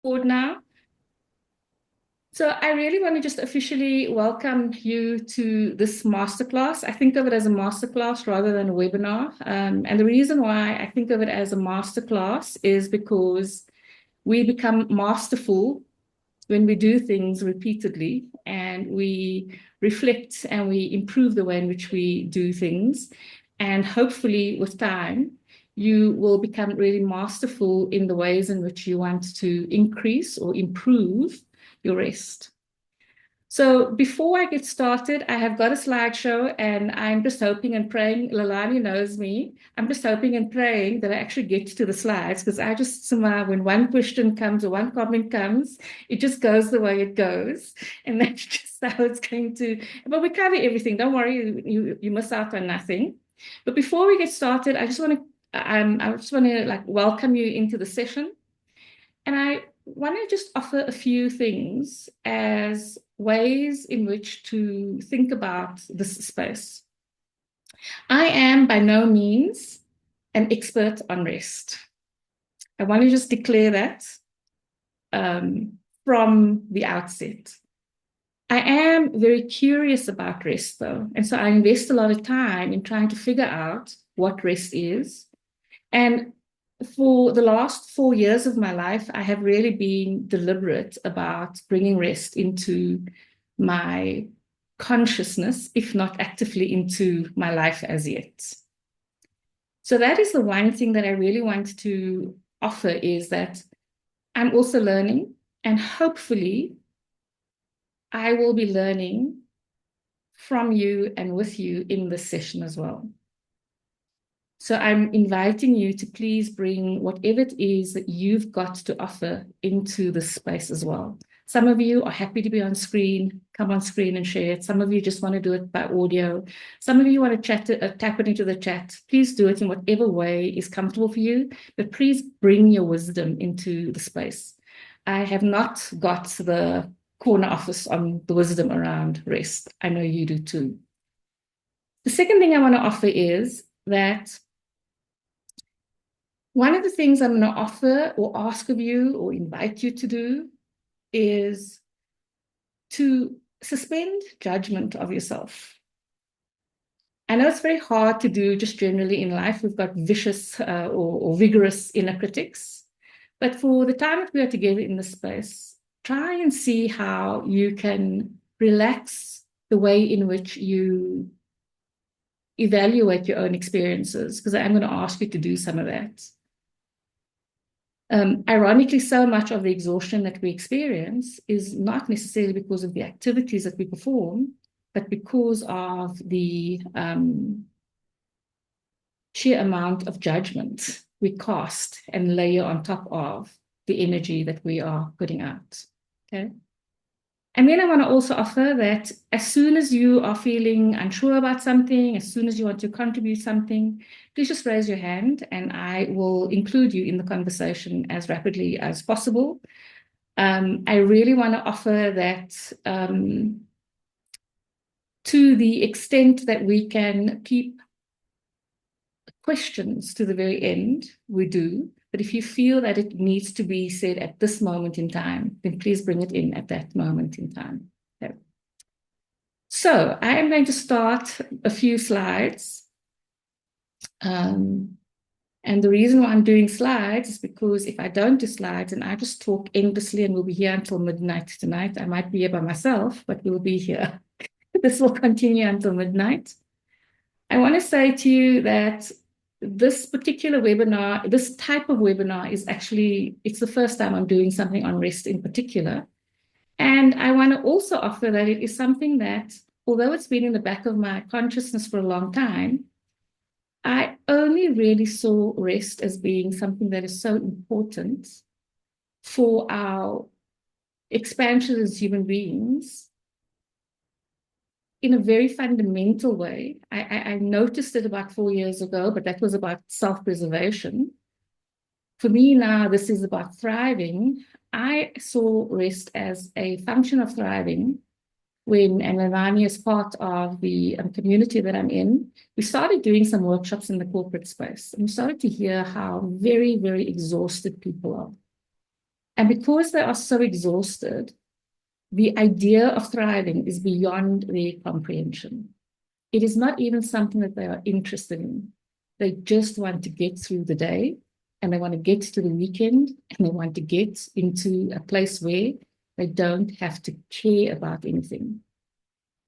Forward now. So I really want to just officially welcome you to this masterclass. I think of it as a masterclass rather than a webinar. And the reason why I think of it as a masterclass is because we become masterful when we do things repeatedly and we reflect and we improve the way in which we do things. And hopefully, with time, you will become really masterful in the ways in which you want to increase or improve your rest. So before I get started, I have got a slideshow and I'm just hoping and praying. Lalani knows me. I'm just hoping and praying that I actually get to the slides because I just somehow, when one question comes or one comment comes, it just goes the way it goes. And that's just how it's going to, but we cover everything. Don't worry, you miss out on nothing. But before we get started, I just want to like welcome you into the session. And I want to just offer a few things as ways in which to think about this space. I am by no means an expert on rest. I want to just declare that from the outset. I am very curious about rest, though. And so I invest a lot of time in trying to figure out what rest is. And for the last 4 years of my life, I have really been deliberate about bringing rest into my consciousness, if not actively into my life as yet. So that is the one thing that I really want to offer, is that I'm also learning, and hopefully I will be learning from you and with you in this session as well. So I'm inviting you to please bring whatever it is that you've got to offer into this space as well. Some of you are happy to be on screen, come on screen and share it. Some of you just want to do it by audio. Some of you want to tap it into the chat. Please do it in whatever way is comfortable for you, but please bring your wisdom into the space. I have not got the corner office on the wisdom around rest. I know you do too. The second thing I want to offer is that one of the things I'm going to offer or ask of you or invite you to do is to suspend judgment of yourself. I know it's very hard to do just generally in life. We've got vicious or vigorous inner critics. But for the time that we are together in this space, try and see how you can relax the way in which you evaluate your own experiences, because I'm going to ask you to do some of that. Ironically, so much of the exhaustion that we experience is not necessarily because of the activities that we perform, but because of the sheer amount of judgment we cast and layer on top of the energy that we are putting out. Okay. And then I want to also offer that as soon as you are feeling unsure about something, as soon as you want to contribute something, please just raise your hand and I will include you in the conversation as rapidly as possible. I really want to offer that to the extent that we can keep questions to the very end, we do. But if you feel that it needs to be said at this moment in time, then please bring it in at that moment in time. Okay. So I am going to start a few slides. And the reason why I'm doing slides is because if I don't do slides and I just talk endlessly and we'll be here until midnight tonight, I might be here by myself, but we'll be here. This will continue until midnight. I want to say to you that this particular webinar, this type of webinar is actually, it's the first time I'm doing something on rest in particular. And I want to also offer that it is something that, although it's been in the back of my consciousness for a long time, I only really saw rest as being something that is so important for our expansion as human beings in a very fundamental way. I noticed it about 4 years ago, but that was about self-preservation. For me now, this is about thriving. I saw rest as a function of thriving when, and Melanie is part of the community that I'm in, we started doing some workshops in the corporate space. And we started to hear how very, very exhausted people are. And because they are so exhausted, the idea of thriving is beyond their comprehension. It is not even something that they are interested in. They just want to get through the day, and they want to get to the weekend, and they want to get into a place where they don't have to care about anything.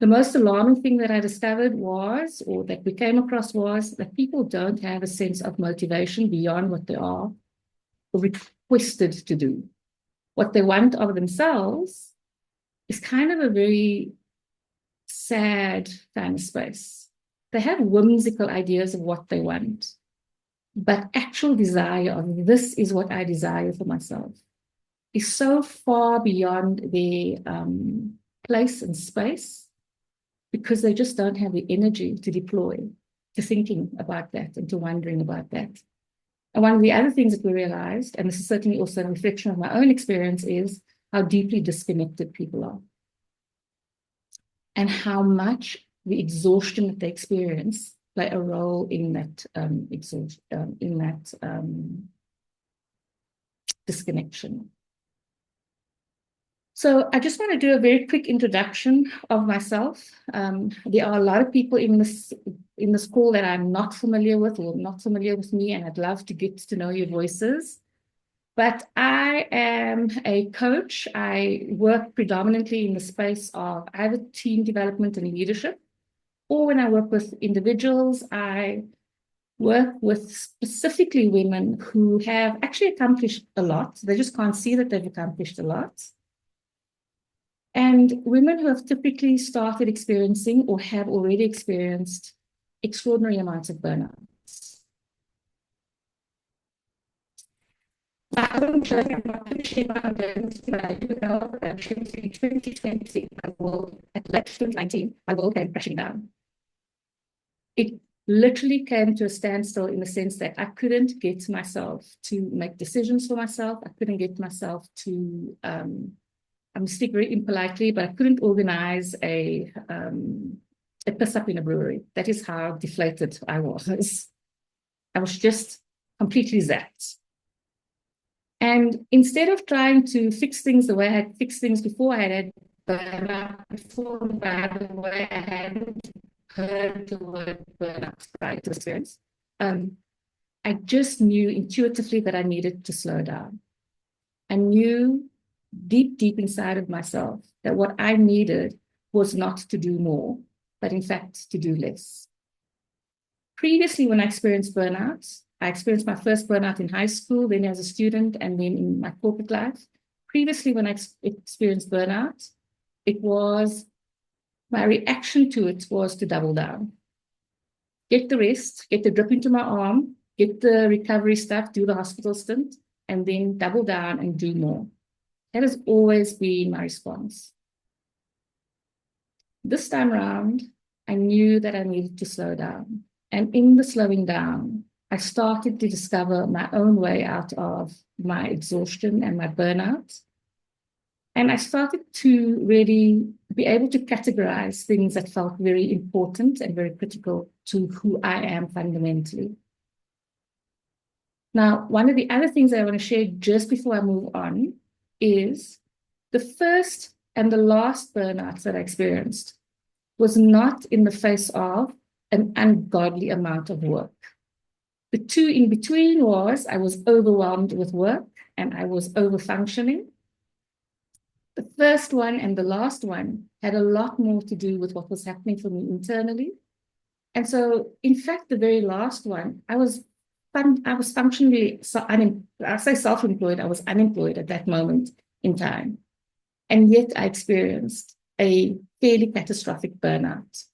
The most alarming thing that I discovered was, or that we came across, was that people don't have a sense of motivation beyond what they are requested to do. What they want of themselves is kind of a very sad kind of space. They have whimsical ideas of what they want, but actual desire of this is what I desire for myself is so far beyond their place and space, because they just don't have the energy to deploy to thinking about that and to wondering about that. And one of the other things that we realized, and this is certainly also a reflection of my own experience, is how deeply disconnected people are and how much the exhaustion that they experience play a role in that disconnection. So I just want to do a very quick introduction of myself. There are a lot of people in this call that I'm not familiar with or not familiar with me, and I'd love to get to know your voices. But I am a coach. I work predominantly in the space of either team development and leadership, or when I work with individuals, I work with specifically women who have actually accomplished a lot. They just can't see that they've accomplished a lot. And women who have typically started experiencing or have already experienced extraordinary amounts of burnout. I don't know, I'm not going to share my awareness, but I do know that in 2020, my world, at late 2019, my world came crashing down. It literally came to a standstill in the sense that I couldn't get myself to make decisions for myself. I couldn't get myself to, I'm speaking very impolitely, but I couldn't organize a piss up in a brewery. That is how deflated I was. I was just completely zapped. And instead of trying to fix things the way I had fixed things before, I had burnout before, by the way, I hadn't heard the word burnout prior to experience. I just knew intuitively that I needed to slow down. I knew deep, deep inside of myself that what I needed was not to do more, but in fact to do less. Previously, when I experienced burnout, I experienced my first burnout in high school, then as a student, and then in my corporate life. Previously, when I experienced burnout, my reaction to it was to double down. Get the rest, get the drip into my arm, get the recovery stuff, do the hospital stint, and then double down and do more. That has always been my response. This time around, I knew that I needed to slow down. And in the slowing down, I started to discover my own way out of my exhaustion and my burnout. And I started to really be able to categorize things that felt very important and very critical to who I am fundamentally. Now, one of the other things I want to share just before I move on is the first and the last burnouts that I experienced was not in the face of an ungodly amount of work. The two in between was I was overwhelmed with work and I was over-functioning. The first one and the last one had a lot more to do with what was happening for me internally. And so, in fact, the very last one, I was functionally, I say self-employed, I was unemployed at that moment in time. And yet I experienced a fairly catastrophic burnout.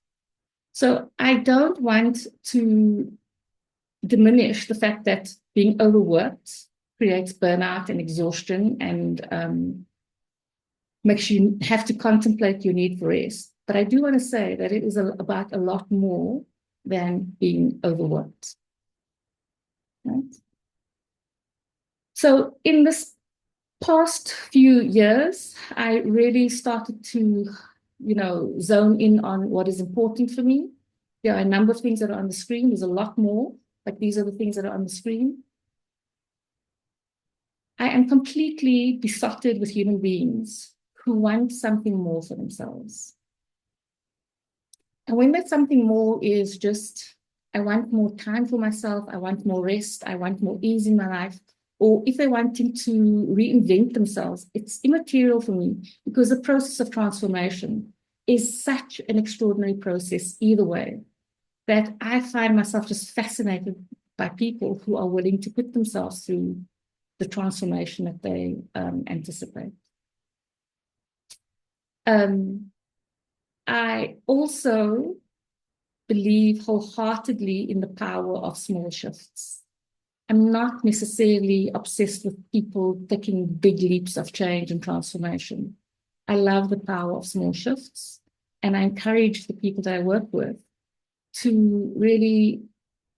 So I don't want to diminish the fact that being overworked creates burnout and exhaustion and makes you have to contemplate your need for rest. But I do want to say that it is about a lot more than being overworked. Right? So in this past few years, I really started to, zone in on what is important for me. There are a number of things that are on the screen. There's a lot more, but these are the things that are on the screen. I am completely besotted with human beings who want something more for themselves. And when that something more is just, I want more time for myself, I want more rest, I want more ease in my life, or if they're wanting to reinvent themselves, it's immaterial for me because the process of transformation is such an extraordinary process either way that I find myself just fascinated by people who are willing to put themselves through the transformation that they anticipate. I also believe wholeheartedly in the power of small shifts. I'm not necessarily obsessed with people taking big leaps of change and transformation. I love the power of small shifts, and I encourage the people that I work with to really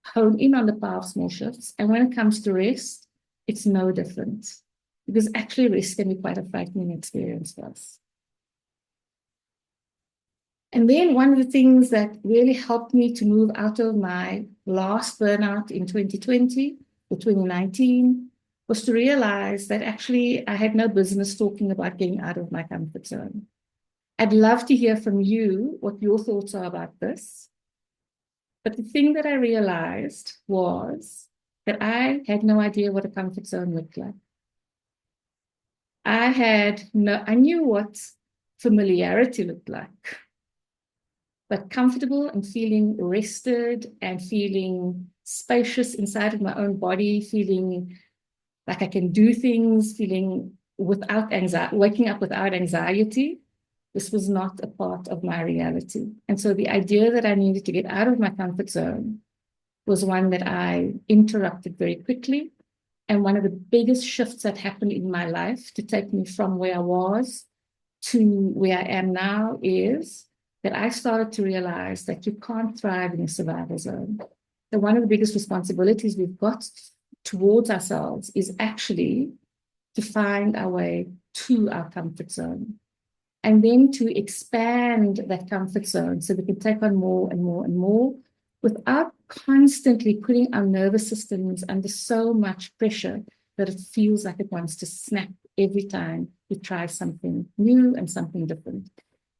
hone in on the power of small shifts. And when it comes to rest, it's no different because actually rest can be quite a frightening experience for us. And then one of the things that really helped me to move out of my last burnout in 2020 or 2019 was to realize that actually I had no business talking about getting out of my comfort zone. I'd love to hear from you what your thoughts are about this. But the thing that I realized was that I had no idea what a comfort zone looked like. I knew what familiarity looked like, but comfortable and feeling rested and feeling spacious inside of my own body, feeling like I can do things, feeling without anxiety, waking up without anxiety. This was not a part of my reality. And so the idea that I needed to get out of my comfort zone was one that I interrupted very quickly. And one of the biggest shifts that happened in my life to take me from where I was to where I am now is that I started to realize that you can't thrive in a survival zone. That one of the biggest responsibilities we've got towards ourselves is actually to find our way to our comfort zone and then to expand that comfort zone so we can take on more and more and more without constantly putting our nervous systems under so much pressure that it feels like it wants to snap every time we try something new and something different.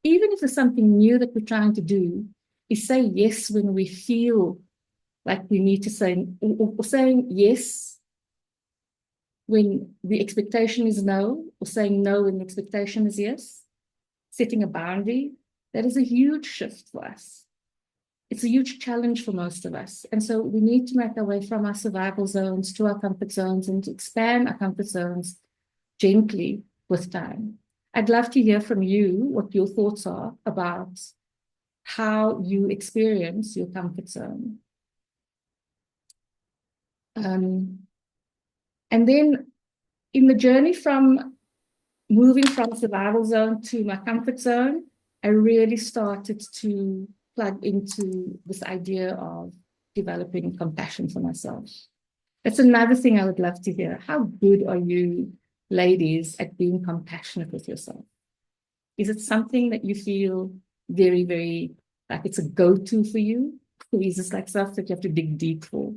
Even if there's something new that we're trying to do, is say yes when we feel like we need to say, or saying yes when the expectation is no, or saying no when the expectation is yes, setting a boundary, that is a huge shift for us. It's a huge challenge for most of us. And so we need to make our way from our survival zones to our comfort zones and to expand our comfort zones gently with time. I'd love to hear from you what your thoughts are about how you experience your comfort zone. And then in the journey from moving from survival zone to my comfort zone, I really started to plug into this idea of developing compassion for myself. That's another thing I would love to hear. How good are you, ladies, at being compassionate with yourself? Is it something that you feel very, very like it's a go-to for you? Or is this like stuff that you have to dig deep for?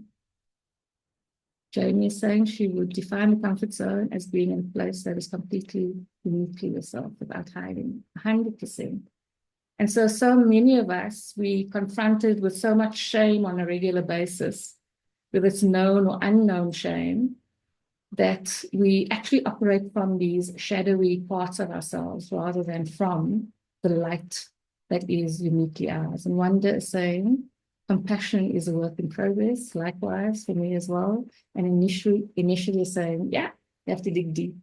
Jamie is saying she would define the comfort zone as being in a place that is completely uniquely yourself without hiding, 100%. And so many of us, we confronted with so much shame on a regular basis, whether it's known or unknown shame, that we actually operate from these shadowy parts of ourselves rather than from the light that is uniquely ours. And Wanda is saying, compassion is a work in progress, likewise for me as well. And initially saying, yeah, you have to dig deep.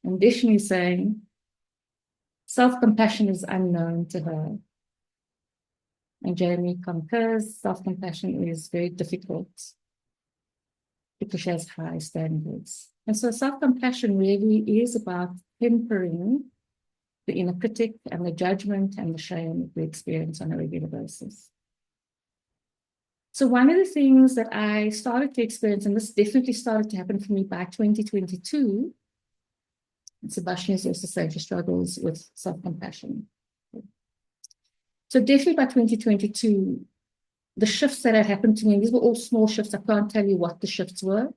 And Deshni is saying, self-compassion is unknown to her. And Jamie concurs, self-compassion is very difficult because she has high standards. And so self-compassion really is about tempering the inner critic and the judgment and the shame that we experience on a regular basis. So one of the things that I started to experience, and this definitely started to happen for me by 2022, and Sebastian is also saying she struggles with self-compassion. So definitely by 2022, the shifts that had happened to me, these were all small shifts. I can't tell you what the shifts were,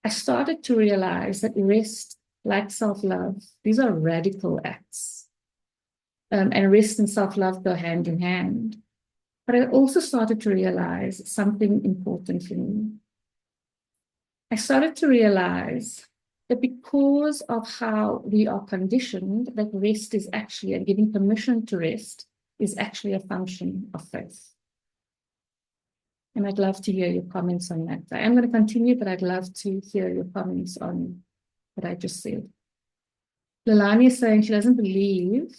I started to realize that rest, like self-love, these are radical acts. And rest and self-love go hand in hand. But I also started to realize something important for me. I started to realize that because of how we are conditioned, that rest is actually, and giving permission to rest is actually a function of faith. And I'd love to hear your comments on that. I am going to continue, but I'd love to hear your comments on what I just said. Lilani is saying she doesn't believe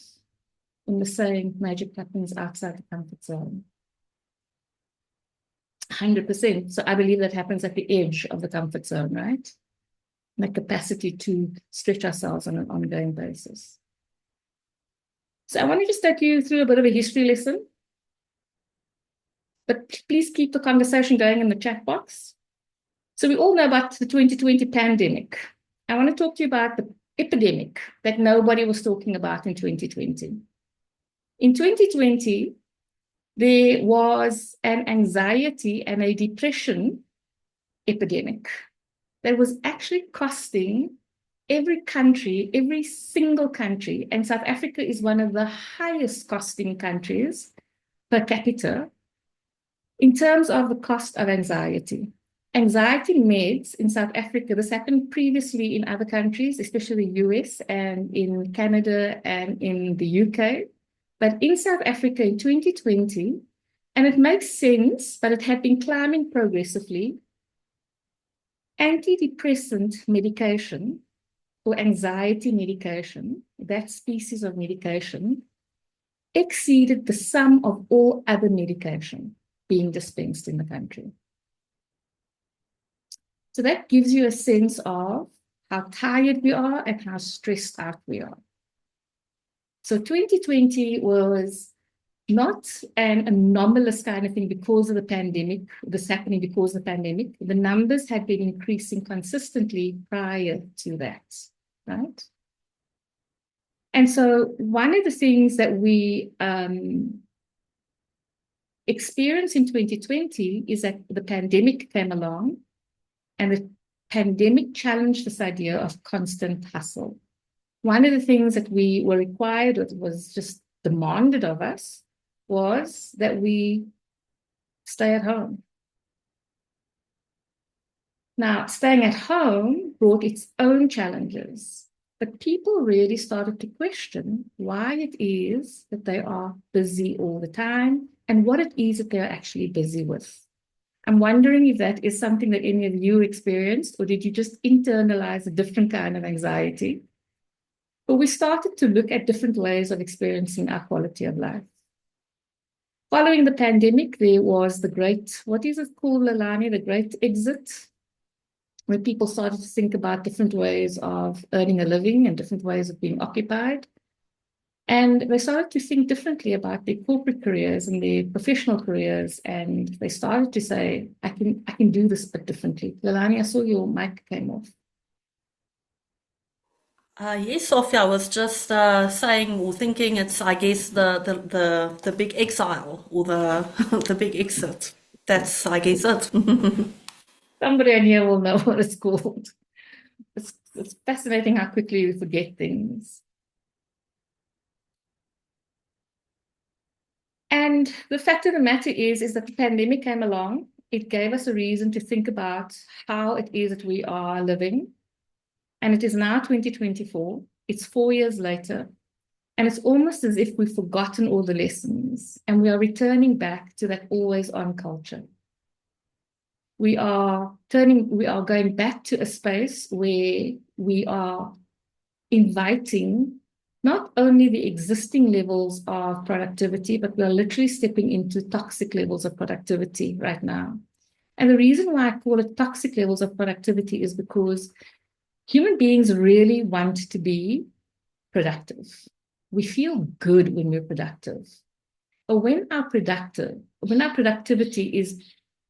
in the saying magic happens outside the comfort zone. 100%. So I believe that happens at the edge of the comfort zone, right? The capacity to stretch ourselves on an ongoing basis. So I want to just take you through a bit of a history lesson. But please keep the conversation going in the chat box. So we all know about the 2020 pandemic. I want to talk to you about the epidemic that nobody was talking about in 2020. In 2020, there was an anxiety and a depression epidemic that was actually costing every country, every single country, and South Africa is one of the highest costing countries per capita in terms of the cost of anxiety. Anxiety meds in South Africa, this happened previously in other countries, especially the US and in Canada and in the UK. But in South Africa in 2020, and it makes sense, but it had been climbing progressively, antidepressant medication or anxiety medication, that species of medication, exceeded the sum of all other medication being dispensed in the country. So that gives you a sense of how tired we are and how stressed out we are. So 2020 was not an anomalous kind of thing because of the pandemic, this happening because of the pandemic. The numbers had been increasing consistently prior to that, right? And so one of the things that we experienced in 2020 is that the pandemic came along, and the pandemic challenged this idea of constant hustle. One of the things that we were required, or was just demanded of us, was that we stay at home. Now, staying at home brought its own challenges, but people really started to question why it is that they are busy all the time and what it is that they're actually busy with. I'm wondering if that is something that any of you experienced, or did you just internalize a different kind of anxiety? But we started to look at different ways of experiencing our quality of life. Following the pandemic, there was the great, what is it called, Lilani, the great exit, where people started to think about different ways of earning a living and different ways of being occupied. And they started to think differently about their corporate careers and their professional careers. And they started to say, I can do this but differently. Lilani, I saw your mic came off. Yes, Sophia, I was just saying or thinking it's, I guess, the big exile or the the big exit. That's, I guess, it. Somebody in here will know what it's called. It's fascinating how quickly we forget things. And the fact of the matter is that the pandemic came along. It gave us a reason to think about how it is that we are living. And it is now 2024. It's 4 years later. And it's almost as if we've forgotten all the lessons and we are returning back to that always on culture. We are going back to a space where we are inviting not only the existing levels of productivity, but we are literally stepping into toxic levels of productivity right now. And the reason why I call it toxic levels of productivity is because human beings really want to be productive. We feel good when we're productive. But when our productivity is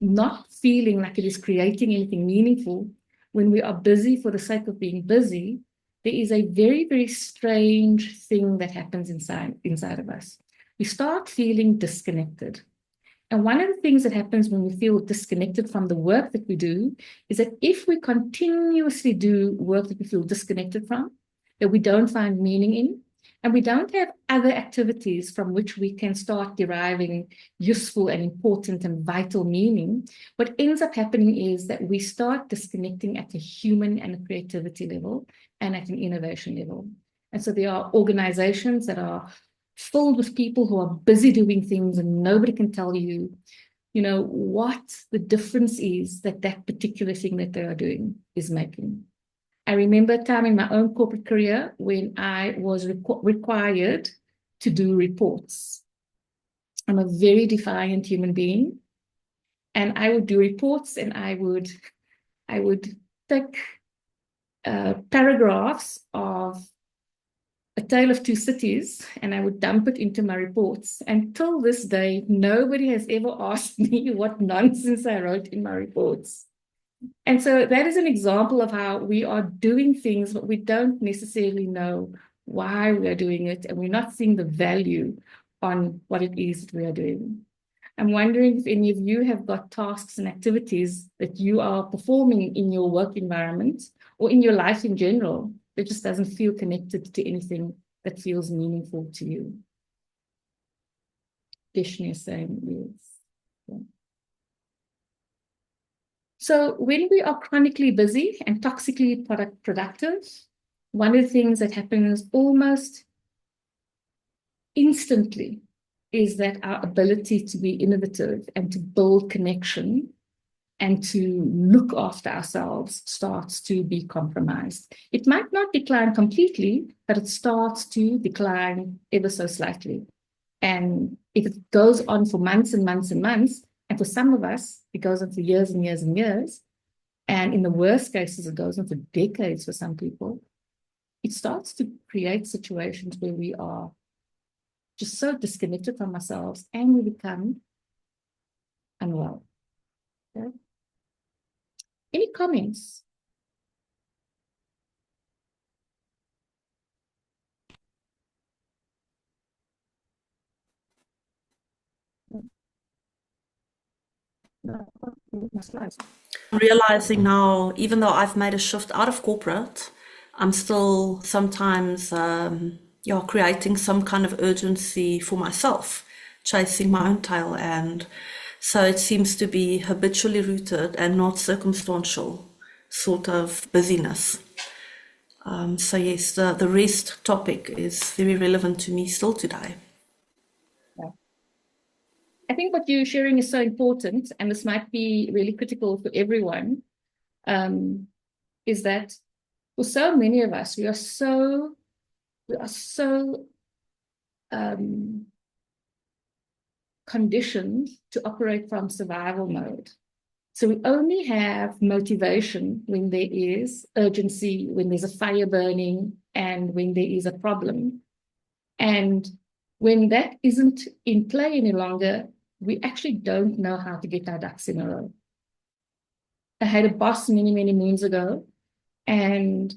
not feeling like it is creating anything meaningful, when we are busy for the sake of being busy, there is a very, very strange thing that happens inside of us. We start feeling disconnected. And one of the things that happens when we feel disconnected from the work that we do is that if we continuously do work that we feel disconnected from, that we don't find meaning in, and we don't have other activities from which we can start deriving useful and important and vital meaning, what ends up happening is that we start disconnecting at a human and a creativity level and at an innovation level. And so there are organizations that are filled with people who are busy doing things, and nobody can tell you, what the difference is that that particular thing that they are doing is making. I remember a time in my own corporate career when I was required to do reports. I'm a very defiant human being, and I would do reports, and I would take paragraphs of A Tale of Two Cities, and I would dump it into my reports. And till this day, nobody has ever asked me what nonsense I wrote in my reports. And so that is an example of how we are doing things, but we don't necessarily know why we are doing it, and we're not seeing the value on what it is that we are doing. I'm wondering if any of you have got tasks and activities that you are performing in your work environment or in your life in general that just doesn't feel connected to anything that feels meaningful to you. Deshni is saying yes. Yeah. So when we are chronically busy and toxically productive, one of the things that happens almost instantly is that our ability to be innovative and to build connection and to look after ourselves starts to be compromised. It might not decline completely, but it starts to decline ever so slightly. And if it goes on for months and months and months, and for some of us, it goes on for years and years and years, and in the worst cases, it goes on for decades for some people, it starts to create situations where we are just so disconnected from ourselves and we become unwell. Okay? Any comments? No, my slides. I'm realizing now, even though I've made a shift out of corporate, I'm still sometimes, creating some kind of urgency for myself, chasing my own tail. And so it seems to be habitually rooted and not circumstantial sort of busyness. So yes, the rest topic is very relevant to me still today. Yeah. I think what you're sharing is so important, and this might be really critical for everyone, is that for so many of us, we are so conditioned to operate from survival mode. So we only have motivation when there is urgency, when there's a fire burning, and when there is a problem. And when that isn't in play any longer, we actually don't know how to get our ducks in a row. I had a boss many, many moons ago, and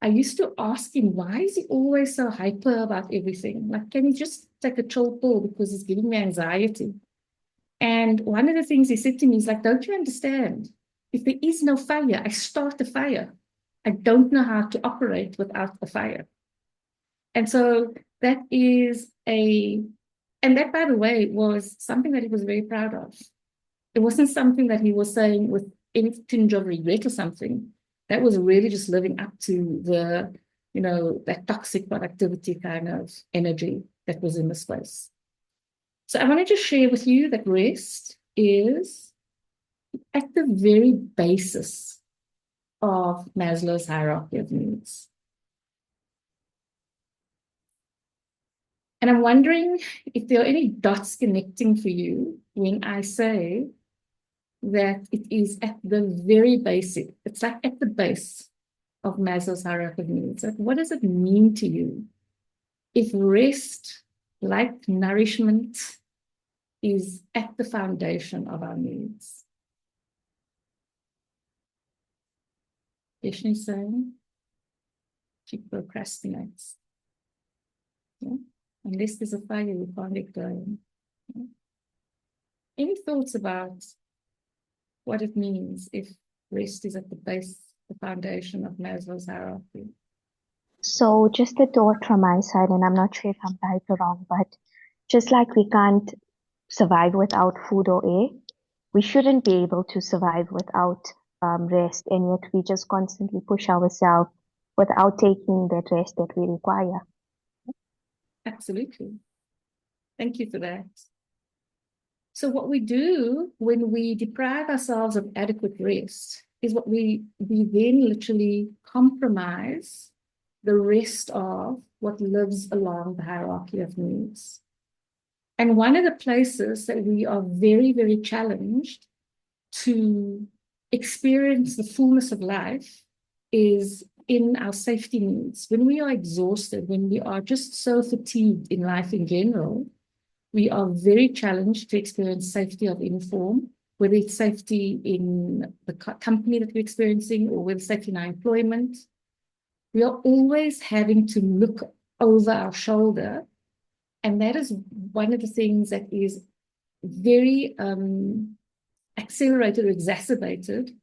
I used to ask him, why is he always so hyper about everything? Like, can he just take a chill pill because it's giving me anxiety? And one of the things he said to me is like, don't you understand? If there is no fire, I start a fire. I don't know how to operate without a fire. And so that is and that, by the way, was something that he was very proud of. It wasn't something that he was saying with any tinge of regret or something. That was really just living up to that toxic productivity kind of energy that was in the space. So I wanted to share with you that rest is at the very basis of Maslow's hierarchy of needs. And I'm wondering if there are any dots connecting for you when I say that it is at the very basic, it's like at the base of Maslow's hierarchy of needs. Like, what does it mean to you if rest, like nourishment, is at the foundation of our needs? Deshni saying she procrastinates. Yeah? Unless there's a fire, we can't get going. Yeah? Any thoughts about what it means if rest is at the base, the foundation of Maslow's hierarchy? So just a thought from my side, and I'm not sure if I'm right or wrong, but just like we can't survive without food or air, we shouldn't be able to survive without rest, and yet we just constantly push ourselves without taking that rest that we require. Absolutely. Thank you for that. So what we do when we deprive ourselves of adequate rest is what we then literally compromise the rest of what lives along the hierarchy of needs. And one of the places that we are very, very challenged to experience the fullness of life is in our safety needs. When we are exhausted, when we are just so fatigued in life in general, we are very challenged to experience safety of any form, whether it's safety in the company that we're experiencing or whether safety in our employment. We are always having to look over our shoulder. And that is one of the things that is very accelerated or exacerbated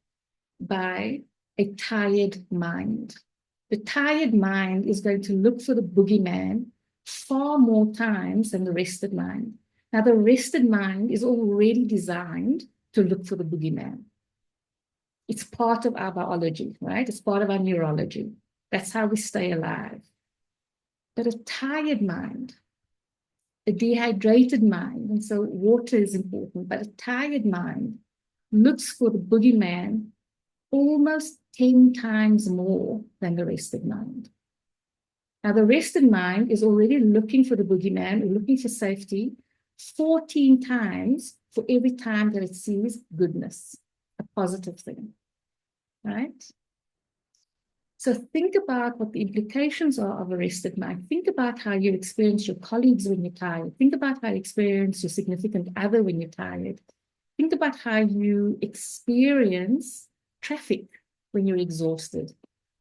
by a tired mind. The tired mind is going to look for the boogeyman far more times than the rested mind. Now, the rested mind is already designed to look for the boogeyman. It's part of our biology, right? It's part of our neurology. That's how we stay alive. But a tired mind, a dehydrated mind, and so water is important, but a tired mind looks for the boogeyman almost 10 times more than the rested mind. Now, the rested mind is already looking for the boogeyman or looking for safety 14 times for every time that it sees goodness, a positive thing, right? So think about what the implications are of a rested mind. Think about how you experience your colleagues when you're tired. Think about how you experience your significant other when you're tired. Think about how you experience traffic when you're exhausted.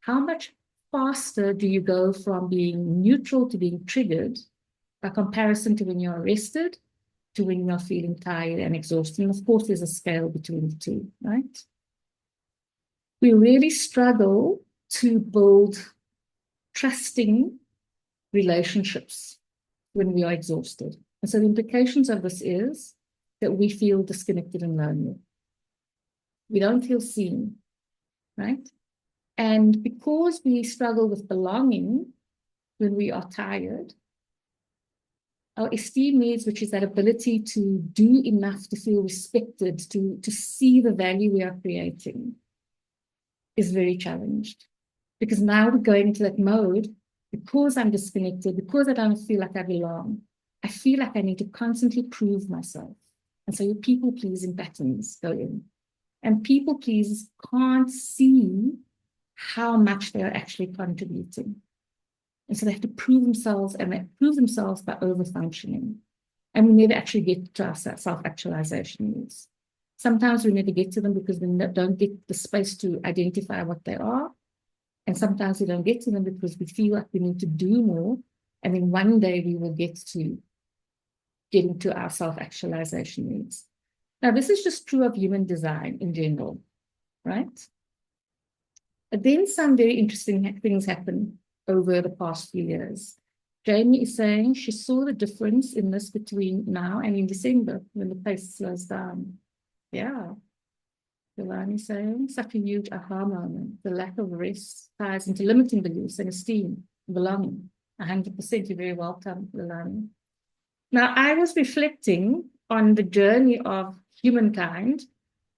How much faster do you go from being neutral to being triggered by comparison to when you're rested to when you're feeling tired and exhausted? And of course, there's a scale between the two, right? We really struggle to build trusting relationships when we are exhausted. And so the implications of this is that we feel disconnected and lonely. We don't feel seen, right? And because we struggle with belonging when we are tired, our esteem needs, which is that ability to do enough to feel respected, to see the value we are creating, is very challenged. Because now we're going into that mode, because I'm disconnected, because I don't feel like I belong, I feel like I need to constantly prove myself. And so your people-pleasing patterns go in. And people-pleasers can't see how much they're actually contributing. And so they have to prove themselves, and they prove themselves by over-functioning. And we never actually get to our self-actualization needs. Sometimes we never get to them because we don't get the space to identify what they are. And sometimes we don't get to them because we feel like we need to do more. And then one day we will get to getting to our self-actualization needs. Now, this is just true of human design in general, right? But then some very interesting things happen over the past few years. Jamie is saying she saw the difference in this between now and in December when the pace slows down. Yeah. Delani saying such a huge aha moment. The lack of rest ties into limiting beliefs and esteem and belonging. 100%. You're very welcome, Delani. Now, I was reflecting on the journey of humankind,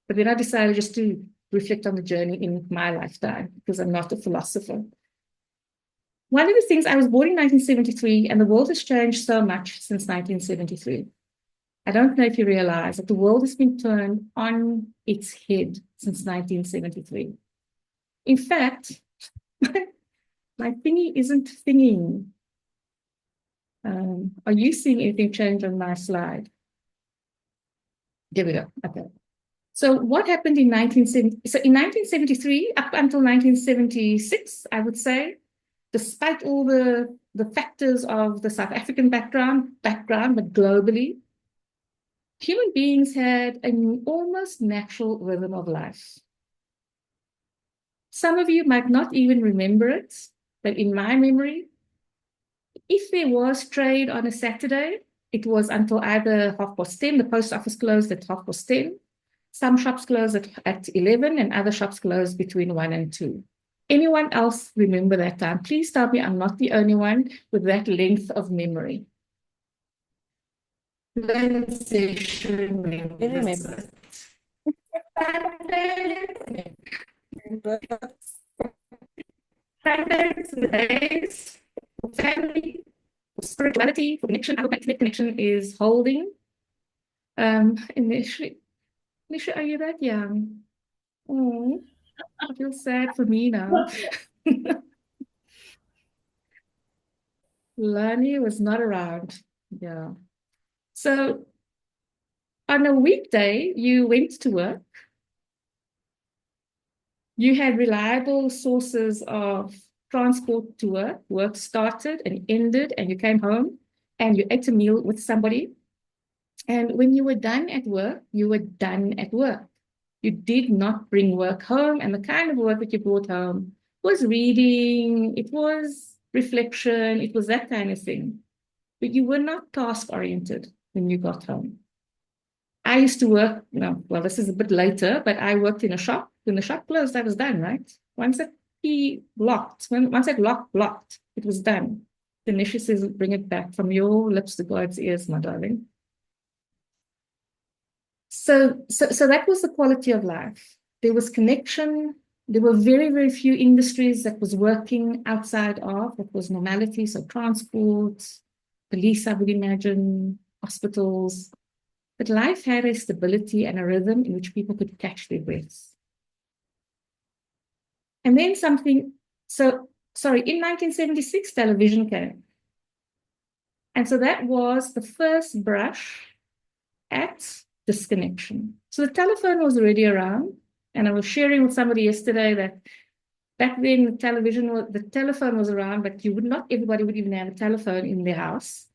but then I decided just to reflect on the journey in my lifetime because I'm not a philosopher. One of the things, I was born in 1973, and the world has changed so much since 1973. I don't know if you realize that the world has been turned on its head since 1973. In fact, my thingy isn't thinging. Are you seeing anything change on my slide? There we go. Okay. So what happened in 1970? So in 1973, up until 1976, I would say, despite all the factors of the South African background, but globally, human beings had an almost natural rhythm of life. Some of you might not even remember it, but in my memory, if there was trade on a Saturday, it was until either 10:30. The post office closed at 10:30. Some shops closed at 11 and other shops closed between 1 and 2. Anyone else remember that time? Please tell me I'm not the only one with that length of memory. Lindsay remembers it. Days, family, spirituality, connection. I hope that connection is holding. Initially, are you that young? Oh, I feel sad for me now. Lani was not around. Yeah. So on a weekday, you went to work. You had reliable sources of transport to work. Work started and ended, and you came home and you ate a meal with somebody. And when you were done at work, you were done at work. You did not bring work home, and the kind of work that you brought home was reading, it was reflection, it was that kind of thing. But you were not task-oriented when you got home. I used to work, well, this is a bit later, but I worked in a shop. When the shop closed, that was done, right? Once that key locked, once that lock blocked, it was done. Tanisha says, bring it back from your lips to God's ears, my darling. So that was the quality of life. There was connection. There were very, very few industries that was working outside of that was normality. So transport, police, I would imagine, hospitals. But life had a stability and a rhythm in which people could catch their breaths. And then in 1976, television came. And so that was the first brush at disconnection. So the telephone was already around. And I was sharing with somebody yesterday that back then the telephone was around, but everybody would even have a telephone in their house.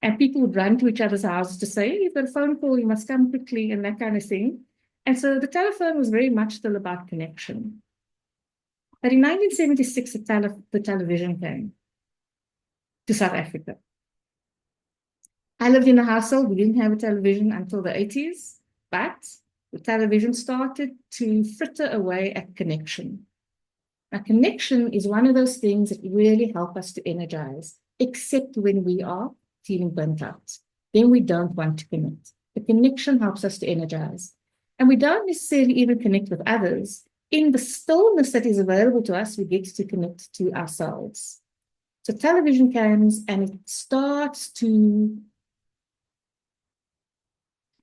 And people would run to each other's houses to say, you've got a phone call, you must come quickly, and that kind of thing. And so the telephone was very much still about connection. But in 1976, the television came to South Africa. I lived in a household, we didn't have a television until the 80s, but the television started to fritter away at connection. Now, connection is one of those things that really help us to energize, except when we are feeling burnt out. Then we don't want to connect. The connection helps us to energize. And we don't necessarily even connect with others. In the stillness that is available to us, we get to connect to ourselves. So television comes and it starts to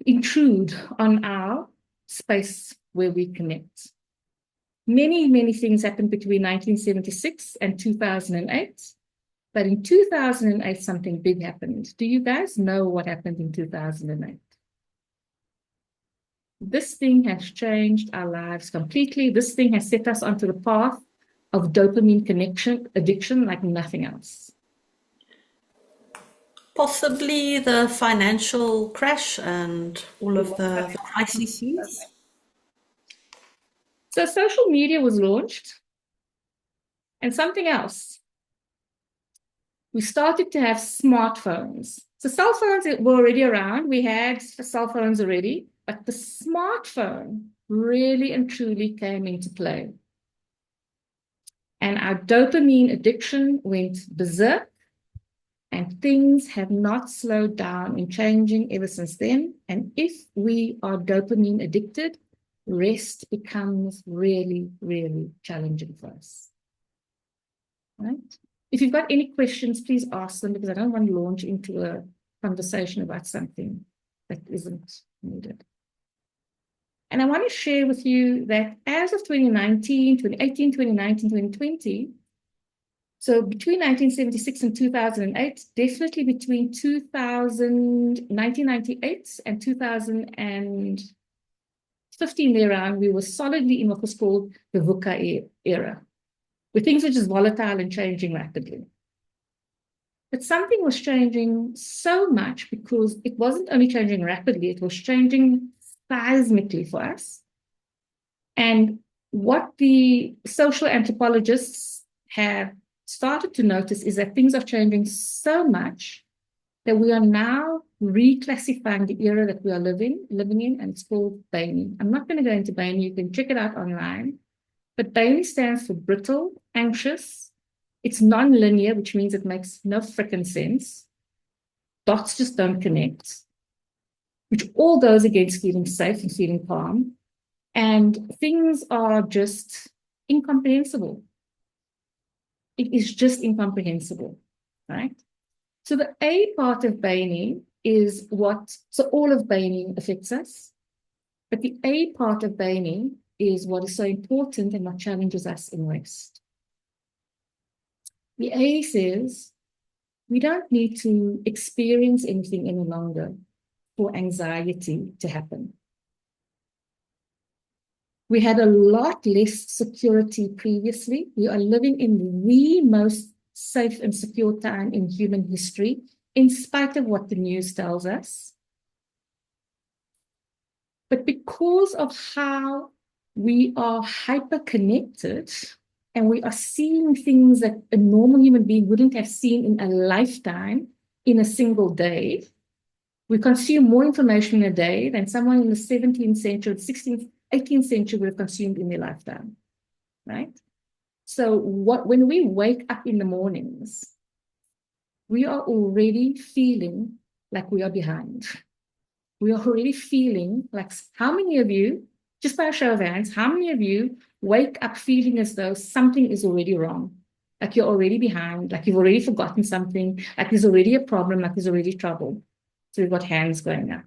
intrude on our space where we connect. Many, many things happened between 1976 and 2008. But in 2008, something big happened. Do you guys know what happened in 2008? This thing has changed our lives completely. This thing has set us onto the path of dopamine addiction like nothing else. Possibly the financial crash and all of the crises. So social media was launched, and something else. We started to have smartphones. So cell phones were already around. We had cell phones already, but the smartphone really and truly came into play. And our dopamine addiction went berserk, and things have not slowed down in changing ever since then. And if we are dopamine addicted, rest becomes really, really challenging for us. Right? If you've got any questions, please ask them, because I don't want to launch into a conversation about something that isn't needed. And I want to share with you that as of 2019, 2018, 2019, 2020, so between 1976 and 2008, definitely between 1998 and 2015 there around, we were solidly in what was called the VUCA era, where things are just volatile and changing rapidly. But something was changing so much because it wasn't only changing rapidly, it was changing seismically for us. And what the social anthropologists have started to notice is that things are changing so much that we are now reclassifying the era that we are living in, and it's called BANI. I'm not going to go into BANI, you can check it out online. But BANI stands for brittle, anxious. It's non-linear, which means it makes no freaking sense. Dots just don't connect, which all goes against feeling safe and feeling calm. And things are just incomprehensible. It is just incomprehensible, right? So the A part of BANI is so all of BANI affects us, but the A part of BANI is what is so important and what challenges us in rest. The A says we don't need to experience anything any longer for anxiety to happen. We had a lot less security previously. We are living in the most safe and secure time in human history, in spite of what the news tells us. But because of how we are hyper-connected and we are seeing things that a normal human being wouldn't have seen in a lifetime in a single day, we consume more information in a day than someone in the 17th century, 16th, 18th century would have consumed in their lifetime, right? So when we wake up in the mornings, we are already feeling like we are behind. We are already feeling like, how many of you, just by a show of hands, how many of you wake up feeling as though something is already wrong? Like you're already behind, like you've already forgotten something, like there's already a problem, like there's already trouble. So we've got hands going up.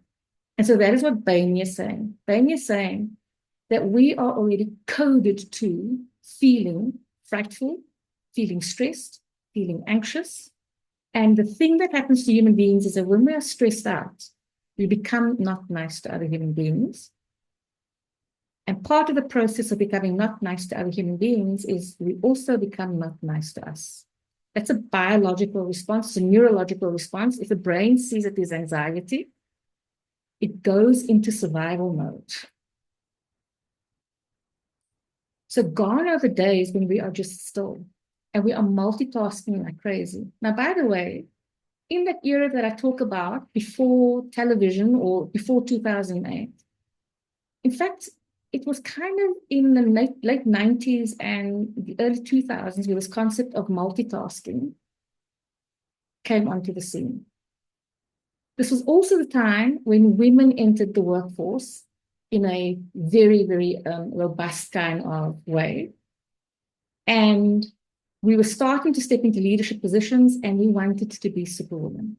And so that is what Bain is saying. Bain is saying that we are already coded to feeling frightful, feeling stressed, feeling anxious. And the thing that happens to human beings is that when we are stressed out, we become not nice to other human beings. And part of the process of becoming not nice to other human beings is we also become not nice to us. That's a biological response, it's a neurological response. If the brain sees that there's anxiety, it goes into survival mode. So gone are the days when we are just still and we are multitasking like crazy. Now, by the way, in that era that I talk about before television or before 2008, in fact, it was kind of in the late 90s and the early 2000s where this concept of multitasking came onto the scene. This was also the time when women entered the workforce in a very, very robust kind of way. And we were starting to step into leadership positions and we wanted to be superwomen.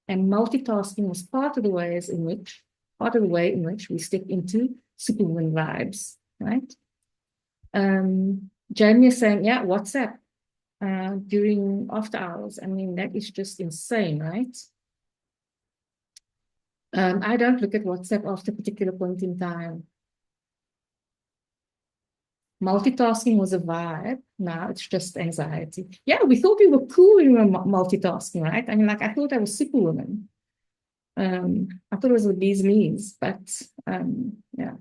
And multitasking was part of the way in which we step into superwoman vibes, right? Jamie is saying, yeah, WhatsApp during after hours. I mean, that is just insane, right? I don't look at WhatsApp after a particular point in time. Multitasking was a vibe. Now it's just anxiety. Yeah, we thought we were cool when we were multitasking, right? I mean, like I thought I was superwoman. I thought it was the bee's knees, but yeah.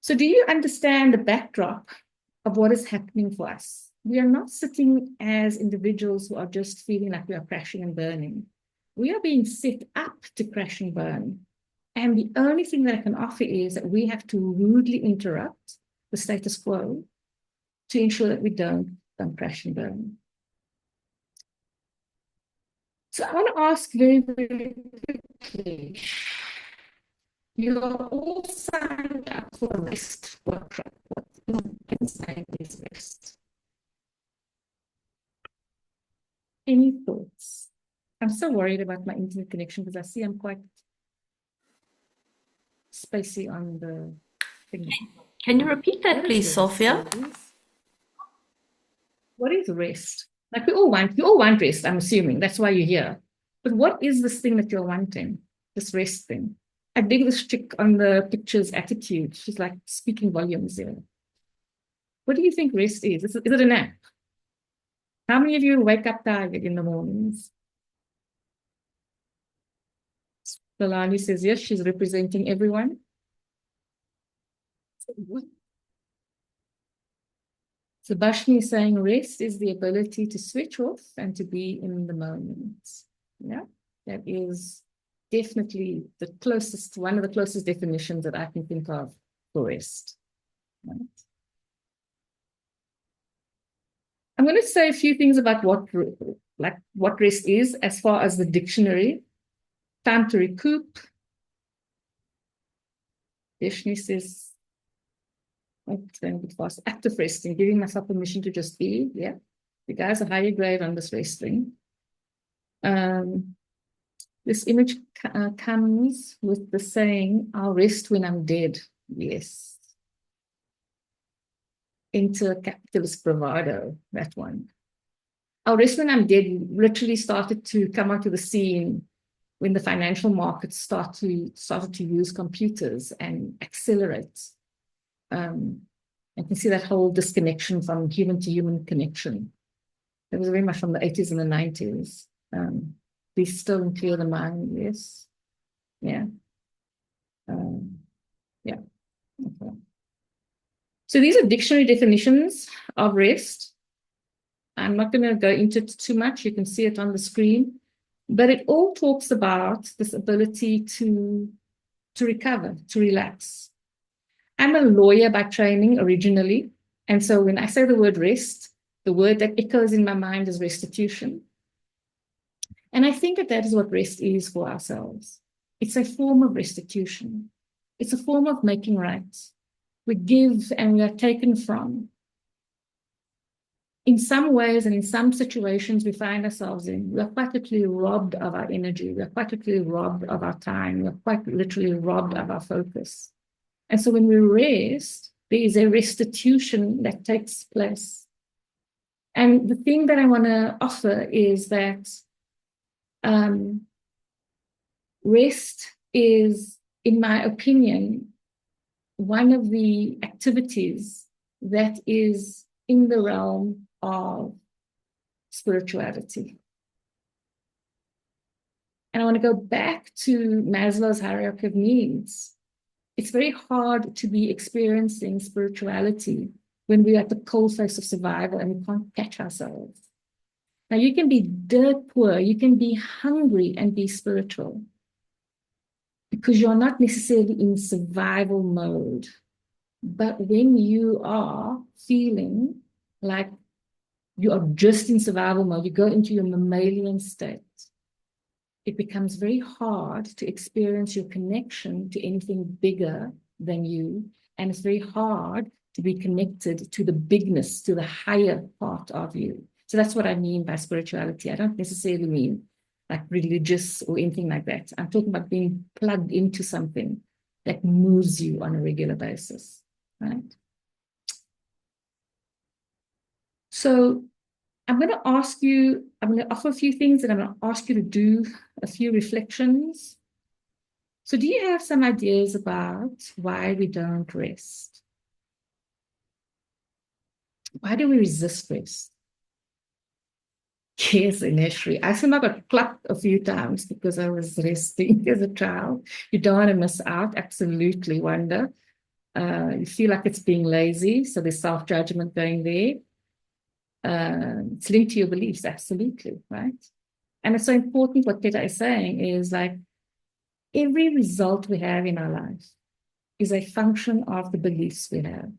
So do you understand the backdrop of what is happening for us? We are not sitting as individuals who are just feeling like we are crashing and burning. We are being set up to crash and burn. And the only thing that I can offer is that we have to rudely interrupt the status quo to ensure that we don't crash and burn. So I want to ask very, very quickly, you are all signed up for a rest workshop. What inside is rest? Any thoughts? I'm so worried about my internet connection because I see I'm quite spacey on the thing. Can you repeat that, please, Sophia? What is rest? Like you all want rest, I'm assuming. That's why you're here. But what is this thing that you're wanting? This rest thing. I dig this chick on the picture's attitude. She's like speaking volumes there. What do you think rest is? Is it a nap? How many of you wake up tired in the mornings? Kalani says yes, she's representing everyone. Subhashini is saying rest is the ability to switch off and to be in the moment. Yeah, that is definitely the closest, one of the closest definitions that I can think of for rest. Right? I'm going to say a few things about what rest is as far as the dictionary. Time to recoup. Deshni says, it's going a bit fast. Active resting, giving myself permission to just be. Yeah, the guys are higher grade on this resting. This image comes with the saying, I'll rest when I'm dead. Yes. Enter capitalist bravado, that one. I'll rest when I'm dead literally started to come onto the scene when the financial markets started to use computers and accelerate. I can see that whole disconnection from human to human connection. It was very much from the 80s and the 90s. Be still and clear the mind, yes. Yeah. Yeah. Okay. So these are dictionary definitions of rest. I'm not going to go into it too much. You can see it on the screen. But it all talks about this ability to recover, to relax. I'm a lawyer by training originally. And so when I say the word rest, the word that echoes in my mind is restitution. And I think that is what rest is for ourselves. It's a form of restitution. It's a form of making right. We give and we are taken from. In some ways and in some situations we find ourselves in, we are quite literally robbed of our energy. We are quite literally robbed of our time. We are quite literally robbed of our focus. And so when we rest, there is a restitution that takes place. And the thing that I want to offer is that rest is, in my opinion, one of the activities that is in the realm of spirituality. And I want to go back to Maslow's hierarchy of needs. It's very hard to be experiencing spirituality when we're at the coalface of survival and we can't catch ourselves. Now, you can be dirt poor, you can be hungry and be spiritual because you're not necessarily in survival mode. But when you are feeling like you are just in survival mode, you go into your mammalian state, it becomes very hard to experience your connection to anything bigger than you. And it's very hard to be connected to the bigness, to the higher part of you. So that's what I mean by spirituality. I don't necessarily mean like religious or anything like that. I'm talking about being plugged into something that moves you on a regular basis, right? So I'm going to offer a few things and I'm going to ask you to do a few reflections. So do you have some ideas about why we don't rest? Why do we resist rest? Yes, initially. I think I got clapped a few times because I was resting as a child. You don't want to miss out. Absolutely, Wanda. You feel like it's being lazy, so there's self-judgment going there. It's linked to your beliefs, absolutely, right? And it's so important what Peter is saying is like every result we have in our life is a function of the beliefs we have.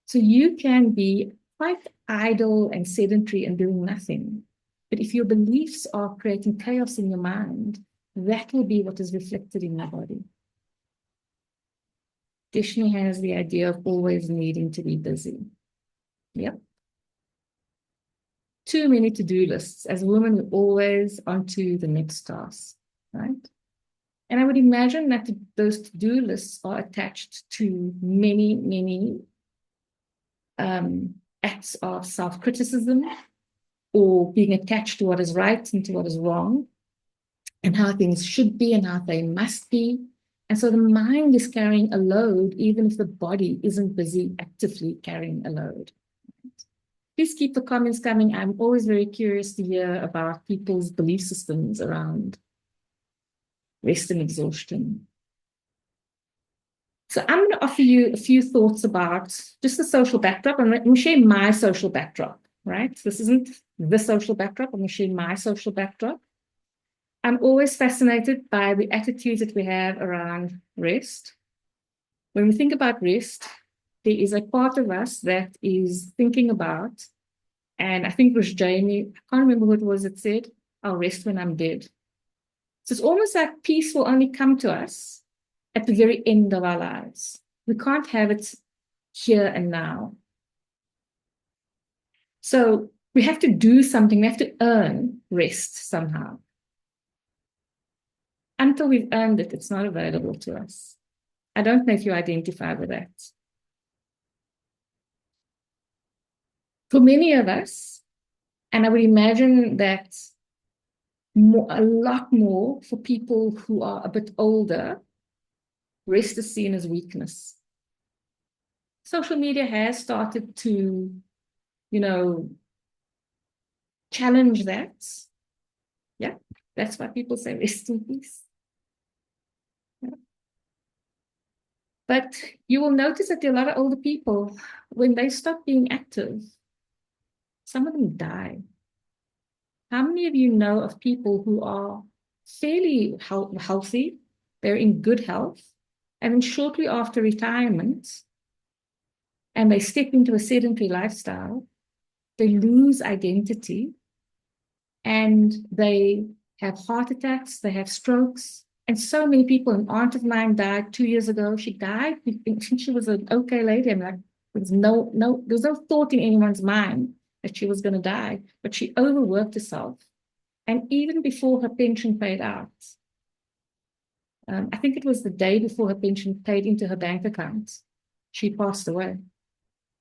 So you can be quite idle and sedentary and doing nothing. But if your beliefs are creating chaos in your mind, that will be what is reflected in your body. Deshni has the idea of always needing to be busy. Yep. Too many to-do lists. As a woman, we're always on to the next task, right? And I would imagine that those to-do lists are attached to many, many acts of self-criticism or being attached to what is right and to what is wrong and how things should be and how they must be. And so the mind is carrying a load, even if the body isn't busy actively carrying a load. Please keep the comments coming. I'm always very curious to hear about people's belief systems around rest and exhaustion. So I'm going to offer you a few thoughts about just the social backdrop. I'm going to share my social backdrop, right? This isn't the social backdrop. I'm going to share my social backdrop. I'm always fascinated by the attitudes that we have around rest. When we think about rest, there is a part of us that is thinking about, and I think it was Jamie, I can't remember who it was that said, I'll rest when I'm dead. So it's almost like peace will only come to us at the very end of our lives. We can't have it here and now. So we have to do something. We have to earn rest somehow. Until we've earned it, it's not available to us. I don't know if you identify with that. For many of us, and I would imagine that a lot more for people who are a bit older, rest is seen as weakness. Social media has started to, challenge that. Yeah, that's why people say rest in peace. Yeah. But you will notice that there are a lot of older people, when they stop being active, some of them die. How many of you know of people who are fairly healthy, they're in good health, and then shortly after retirement, and they step into a sedentary lifestyle, they lose identity, and they have heart attacks, they have strokes, and so many people. An aunt of mine died 2 years ago. She died. She was an okay lady. I'm like, there was no thought in anyone's mind that she was going to die, but she overworked herself. And even before her pension paid out, I think it was the day before her pension paid into her bank account, she passed away,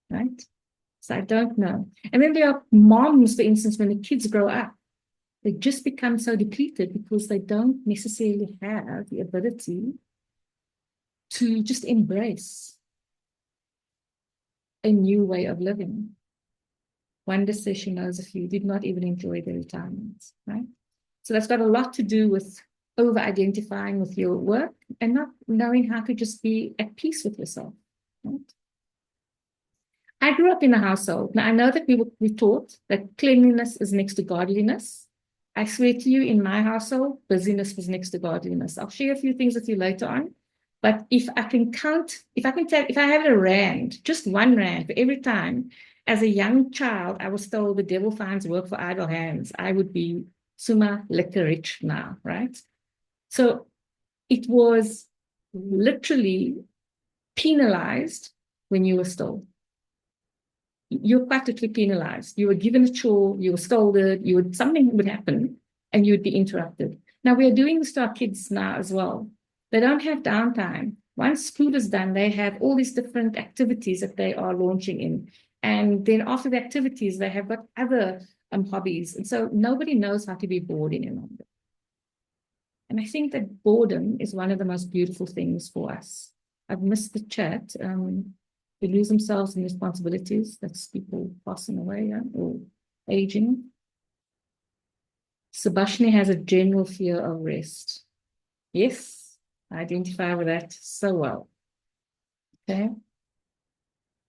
right? So I don't know. And then there are moms, for instance, when the kids grow up, they just become so depleted because they don't necessarily have the ability to just embrace a new way of living. Wanda says she knows a few did not even enjoy their retirement, right? So that's got a lot to do with over-identifying with your work and not knowing how to just be at peace with yourself, right? I grew up in a household. Now, I know that we taught that cleanliness is next to godliness. I swear to you, in my household, busyness was next to godliness. I'll share a few things with you later on. But if I have a rand, just 1 rand for every time, as a young child, I was told the devil finds work for idle hands, I would be summa liquor rich now, right? So it was literally penalized when you were stole. You're practically penalized. You were given a chore, you were scolded, something would happen and you would be interrupted. Now we are doing this to our kids now as well. They don't have downtime. Once school is done, they have all these different activities that they are launching in. And then after the activities, they have got other hobbies. And so nobody knows how to be bored any longer. And I think that boredom is one of the most beautiful things for us. I've missed the chat. They lose themselves in responsibilities. That's people passing away, or aging. Subhashini has a general fear of rest. Yes, I identify with that so well. Okay.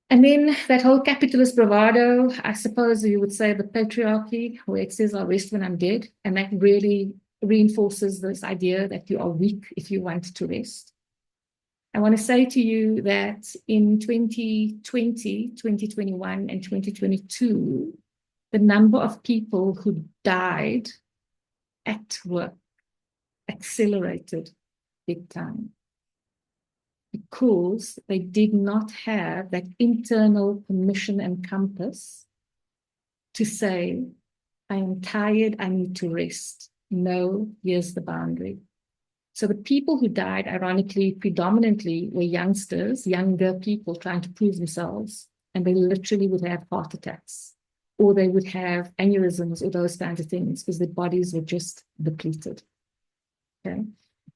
And then that whole capitalist bravado, I suppose you would say the patriarchy, where it says I'll rest when I'm dead. And that really reinforces this idea that you are weak if you want to rest. I want to say to you that in 2020, 2021, and 2022, the number of people who died at work accelerated big time because they did not have that internal permission and compass to say, I am tired, I need to rest. No, here's the boundary. So the people who died, ironically, predominantly were youngsters, younger people trying to prove themselves, and they literally would have heart attacks, or they would have aneurysms, or those kinds of things, because their bodies were just depleted. Okay.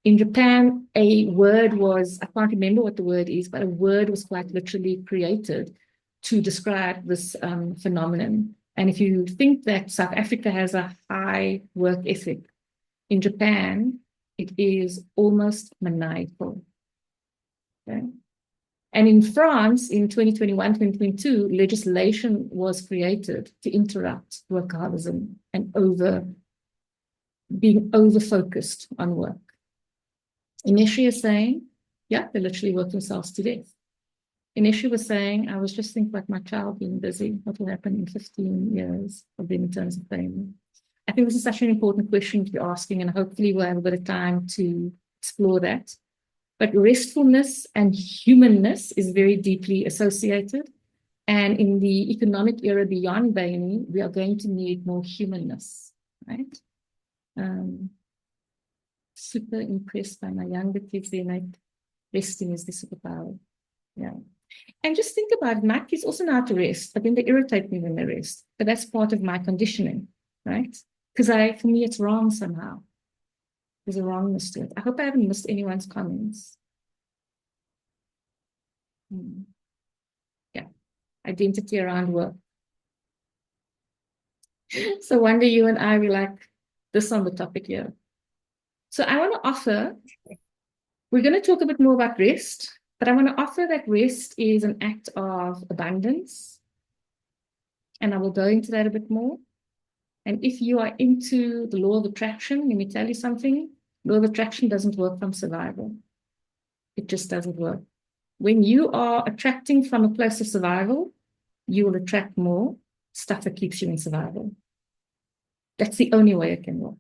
In Japan, a word was, I can't remember what the word is, but a word was quite literally created to describe this phenomenon. And if you think that South Africa has a high work ethic, in Japan, it is almost maniacal. Okay? And in France, in 2021, 2022, legislation was created to interrupt workaholism and being over-focused on work. Ineshi is saying, yeah, they literally work themselves to death. Ineshi was saying, I was just thinking about my child being busy. What will happen in 15 years of them in terms of family? I think this is such an important question to be asking, and hopefully we'll have a bit of time to explore that. But restfulness and humanness is very deeply associated. And in the economic era beyond Baini, we are going to need more humanness, right? Super impressed by my younger kids. They're like, resting is the superpower. Yeah. And just think about it. My kids also know how to rest, but then they irritate me when they rest. But that's part of my conditioning, right? Because for me, it's wrong somehow. There's a wrongness to it. I hope I haven't missed anyone's comments. Yeah. Identity around work. So one day you and I will like this on the topic here. So I want to offer, we're going to talk a bit more about rest, but I want to offer that rest is an act of abundance. And I will go into that a bit more. And if you are into the law of attraction, let me tell you something. Law of attraction doesn't work from survival. It just doesn't work. When you are attracting from a place of survival, you will attract more stuff that keeps you in survival. That's the only way it can work.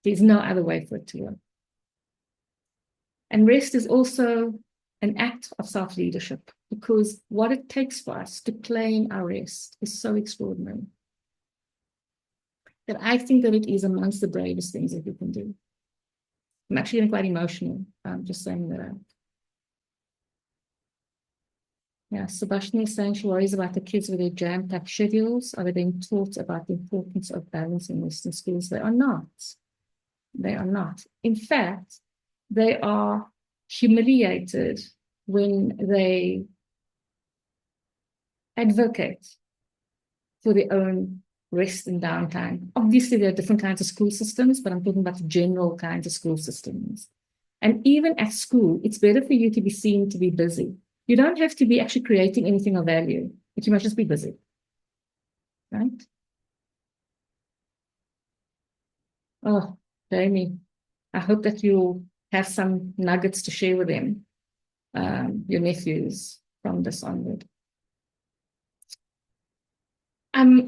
There's no other way for it to work. And rest is also an act of self-leadership, because what it takes for us to claim our rest is so extraordinary that I think that it is amongst the bravest things that we can do. I'm actually getting quite emotional. I'm just saying that out. Yeah, Sebastian is saying she worries about the kids with their jam-packed schedules. Are they being taught about the importance of balance in Western schools? They are not. They are not. In fact, they are humiliated when they advocate for their own rest and downtime. Obviously, there are different kinds of school systems, but I'm talking about the general kinds of school systems. And even at school, it's better for you to be seen to be busy. You don't have to be actually creating anything of value, but you must just be busy, right? Oh, Jamie, I hope that you'll have some nuggets to share with them, your nephews, from this onward.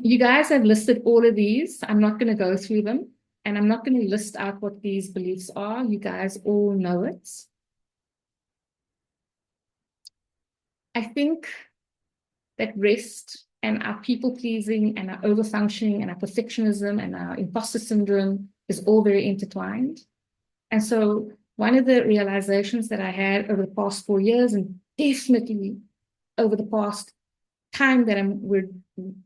You guys have listed all of these. I'm not going to go through them, and I'm not going to list out what these beliefs are. You guys all know it. I think that rest and our people-pleasing and our over-functioning and our perfectionism and our imposter syndrome is all very intertwined. And so one of the realizations that I had over the past 4 years, and definitely over the past time that we're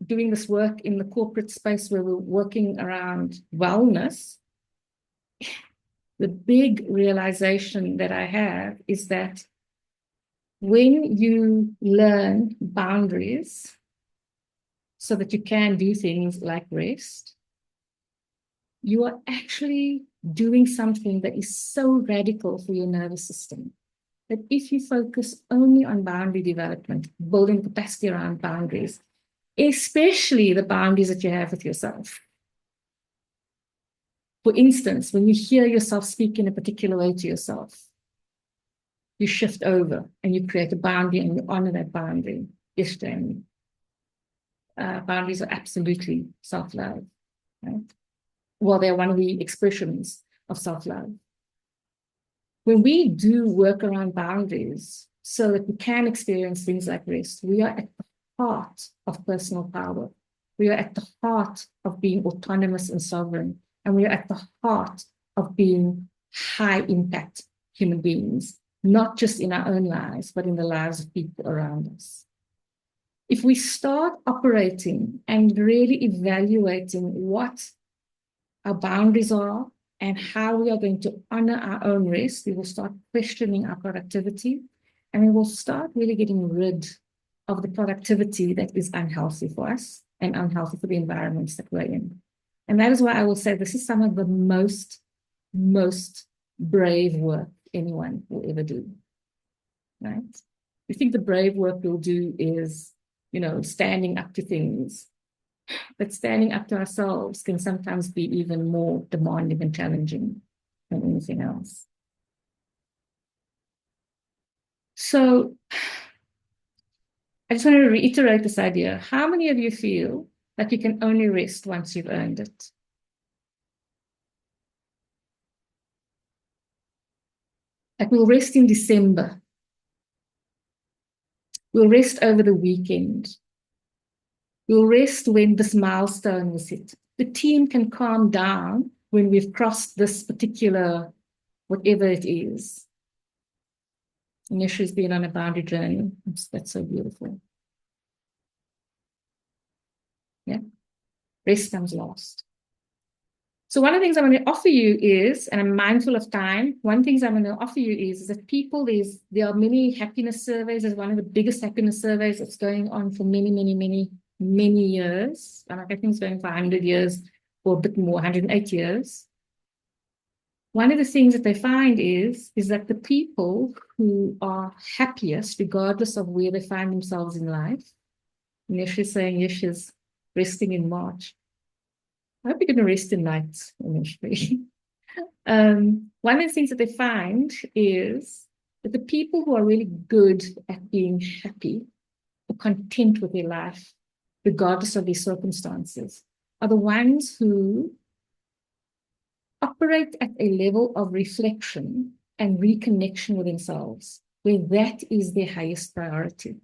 doing this work in the corporate space where we're working around wellness, the big realization that I have is that when you learn boundaries so that you can do things like rest, you are actually doing something that is so radical for your nervous system that if you focus only on boundary development, building capacity around boundaries, especially the boundaries that you have with yourself. For instance, when you hear yourself speak in a particular way to yourself, you shift over and you create a boundary and you honor that boundary. Yes, Jamie. Boundaries are absolutely self-love, right? Well, they're one of the expressions of self-love. When we do work around boundaries so that we can experience things like rest, we are at the heart of personal power. We are at the heart of being autonomous and sovereign. And we are at the heart of being high impact human beings, not just in our own lives, but in the lives of people around us. If we start operating and really evaluating what our boundaries are and how we are going to honor our own rest, we will start questioning our productivity, and we will start really getting rid of the productivity that is unhealthy for us and unhealthy for the environments that we're in. And that is why I will say this is some of the most brave work anyone will ever do, right? We think the brave work we'll do is, standing up to things, but standing up to ourselves can sometimes be even more demanding and challenging than anything else. So I just want to reiterate this idea. How many of you feel that you can only rest once you've earned it? Like we'll rest in December. We'll rest over the weekend. We'll rest when this milestone was hit. The team can calm down when we've crossed this particular, whatever it is. And Yeshua's been on a boundary journey. That's so beautiful. Yeah. Rest comes last. So one of the things I'm going to offer you is, and I'm mindful of time, one of the things I'm going to offer you is that there are many happiness surveys. There's one of the biggest happiness surveys that's going on for many, many, many, many years. I think it's going for 100 years or a bit more, 108 years. One of the things that they find is that the people who are happiest, regardless of where they find themselves in life, and Yeshua's saying Yeshua's resting in March. I hope you're going to rest in nights initially. One of the things that they find is that the people who are really good at being happy or content with their life, regardless of their circumstances, are the ones who operate at a level of reflection and reconnection with themselves, where that is their highest priority.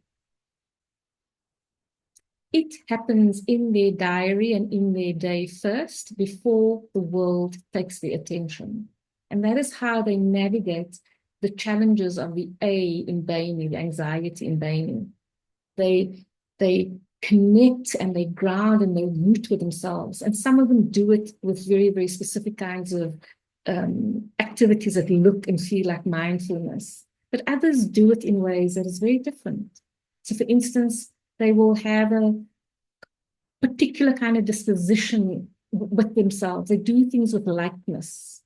It happens in their diary and in their day first before the world takes their attention. And that is how they navigate the challenges of the A in Baini, the anxiety in Baini. They connect and they ground and they root with themselves. And some of them do it with very, very specific kinds of activities that look and feel like mindfulness. But others do it in ways that is very different. So for instance, they will have a particular kind of disposition with themselves. They do things with lightness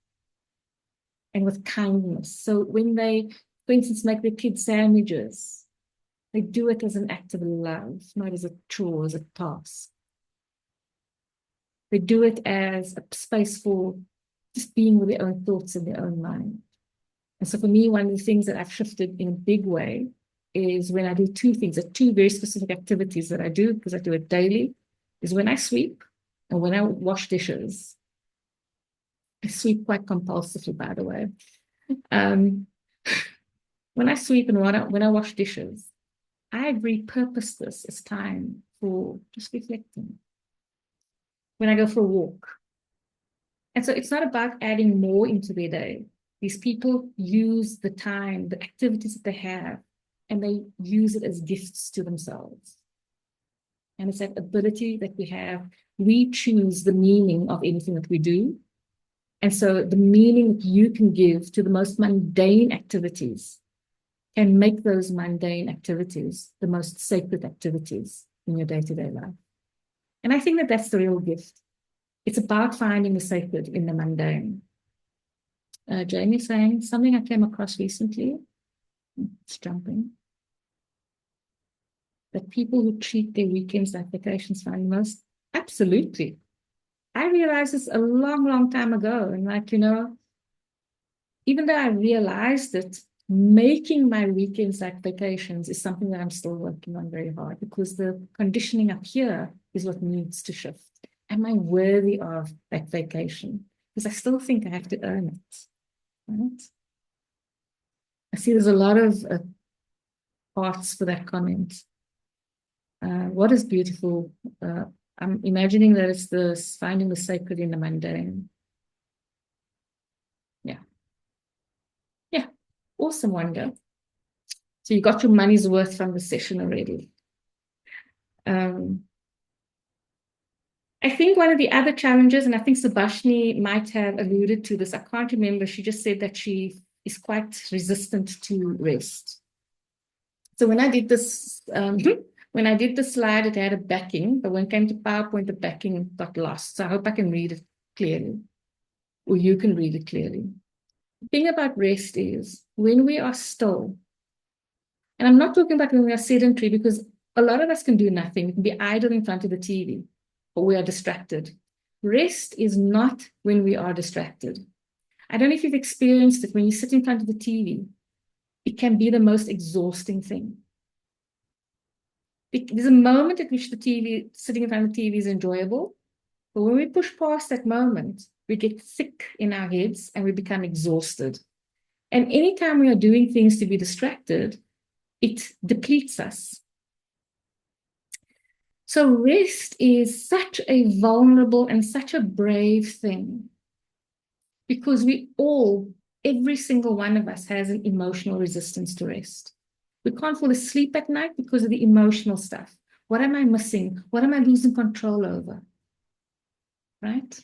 and with kindness. So when they, for instance, make their kids sandwiches, they do it as an act of love, not as a chore, as a task. They do it as a space for just being with their own thoughts in their own mind. And so for me, one of the things that I've shifted in a big way is when I do two things, two very specific activities that I do, because I do it daily, is when I sweep and when I wash dishes. I sweep quite compulsively, by the way. When I sweep and when I wash dishes, I repurpose this as time for just reflecting. When I go for a walk. And so it's not about adding more into their day. These people use the time, the activities that they have, and they use it as gifts to themselves. And it's that ability that we have. We choose the meaning of anything that we do. And so the meaning that you can give to the most mundane activities can make those mundane activities the most sacred activities in your day-to-day life. And I think that that's the real gift. It's about finding the sacred in the mundane. Jamie's saying something I came across recently. It's jumping. That people who treat their weekends like vacations find most. Absolutely. I realized this a long, long time ago. And even though I realized that making my weekends like vacations is something that I'm still working on very hard, because the conditioning up here is what needs to shift. Am I worthy of that vacation? Because I still think I have to earn it. Right? I see there's a lot of parts for that comment. What is beautiful? I'm imagining that it's this finding the sacred in the mundane. Yeah. Yeah. Awesome, Wanda. So you got your money's worth from the session already. I think one of the other challenges, and I think Subhashini might have alluded to this, I can't remember, she just said that she is quite resistant to rest. So when I did this When I did the slide, it had a backing, but when it came to PowerPoint, the backing got lost. So I hope I can read it clearly, or you can read it clearly. The thing about rest is when we are still, and I'm not talking about when we are sedentary, because a lot of us can do nothing. We can be idle in front of the TV, but we are distracted. Rest is not when we are distracted. I don't know if you've experienced it when you sit in front of the TV. It can be the most exhausting thing. There's a moment at which sitting in front of the TV is enjoyable, but when we push past that moment, we get sick in our heads and we become exhausted. And anytime we are doing things to be distracted, it depletes us. So rest is such a vulnerable and such a brave thing because every single one of us has an emotional resistance to rest. We can't fall asleep at night because of the emotional stuff. What am I missing? What am I losing control over? Right?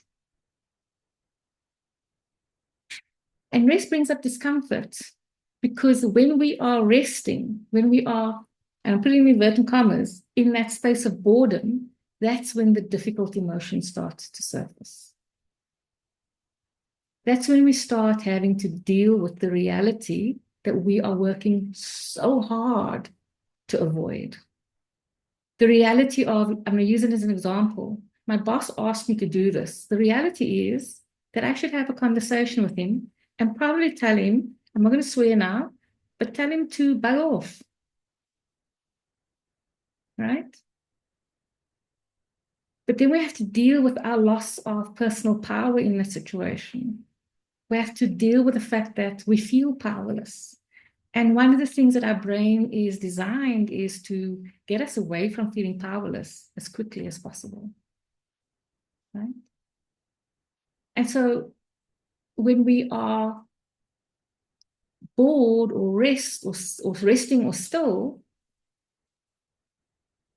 And rest brings up discomfort because when we are resting, when we are, and I'm putting inverted commas, in that space of boredom, that's when the difficult emotions start to surface. That's when we start having to deal with the reality that we are working so hard to avoid. The reality of, I'm going to use it as an example. My boss asked me to do this. The reality is that I should have a conversation with him and probably tell him, I'm not going to swear now, but tell him to bug off. Right? But then we have to deal with our loss of personal power in the situation. We have to deal with the fact that we feel powerless. And one of the things that our brain is designed is to get us away from feeling powerless as quickly as possible. Right? And so when we are bored or resting or still,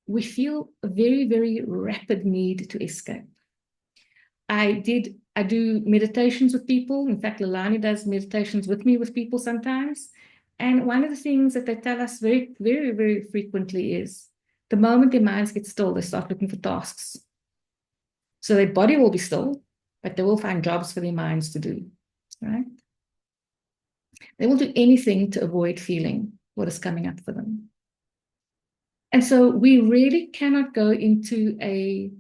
we feel a very, very rapid need to escape. I do meditations with people. In fact, Lalani does meditations with me with people sometimes. And one of the things that they tell us very, very, very frequently is the moment their minds get still, they start looking for tasks. So their body will be still, but they will find jobs for their minds to do, right? They will do anything to avoid feeling what is coming up for them. And so we really cannot go into a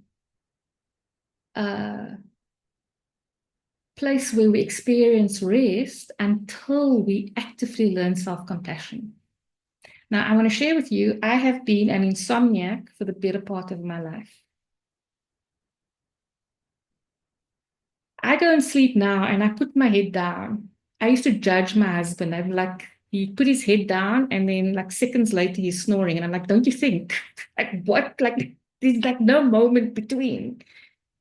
place where we experience rest until we actively learn self-compassion. Now, I want to share with you, I have been an insomniac for the better part of my life. I go and sleep now and I put my head down. I used to judge my husband. I'm like, he put his head down and then like seconds later he's snoring. And I'm like, don't you think? Like what? Like there's like no moment between.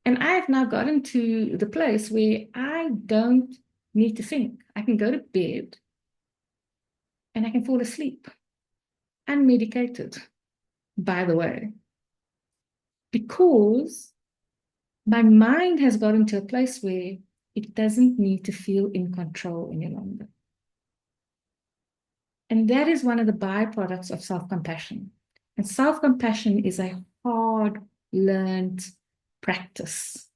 And I have now gotten to the place where I don't need to think. I can go to bed and I can fall asleep, unmedicated, by the way, because my mind has gotten to a place where it doesn't need to feel in control any longer. And that is one of the byproducts of self-compassion. And self-compassion is a hard-learned practice.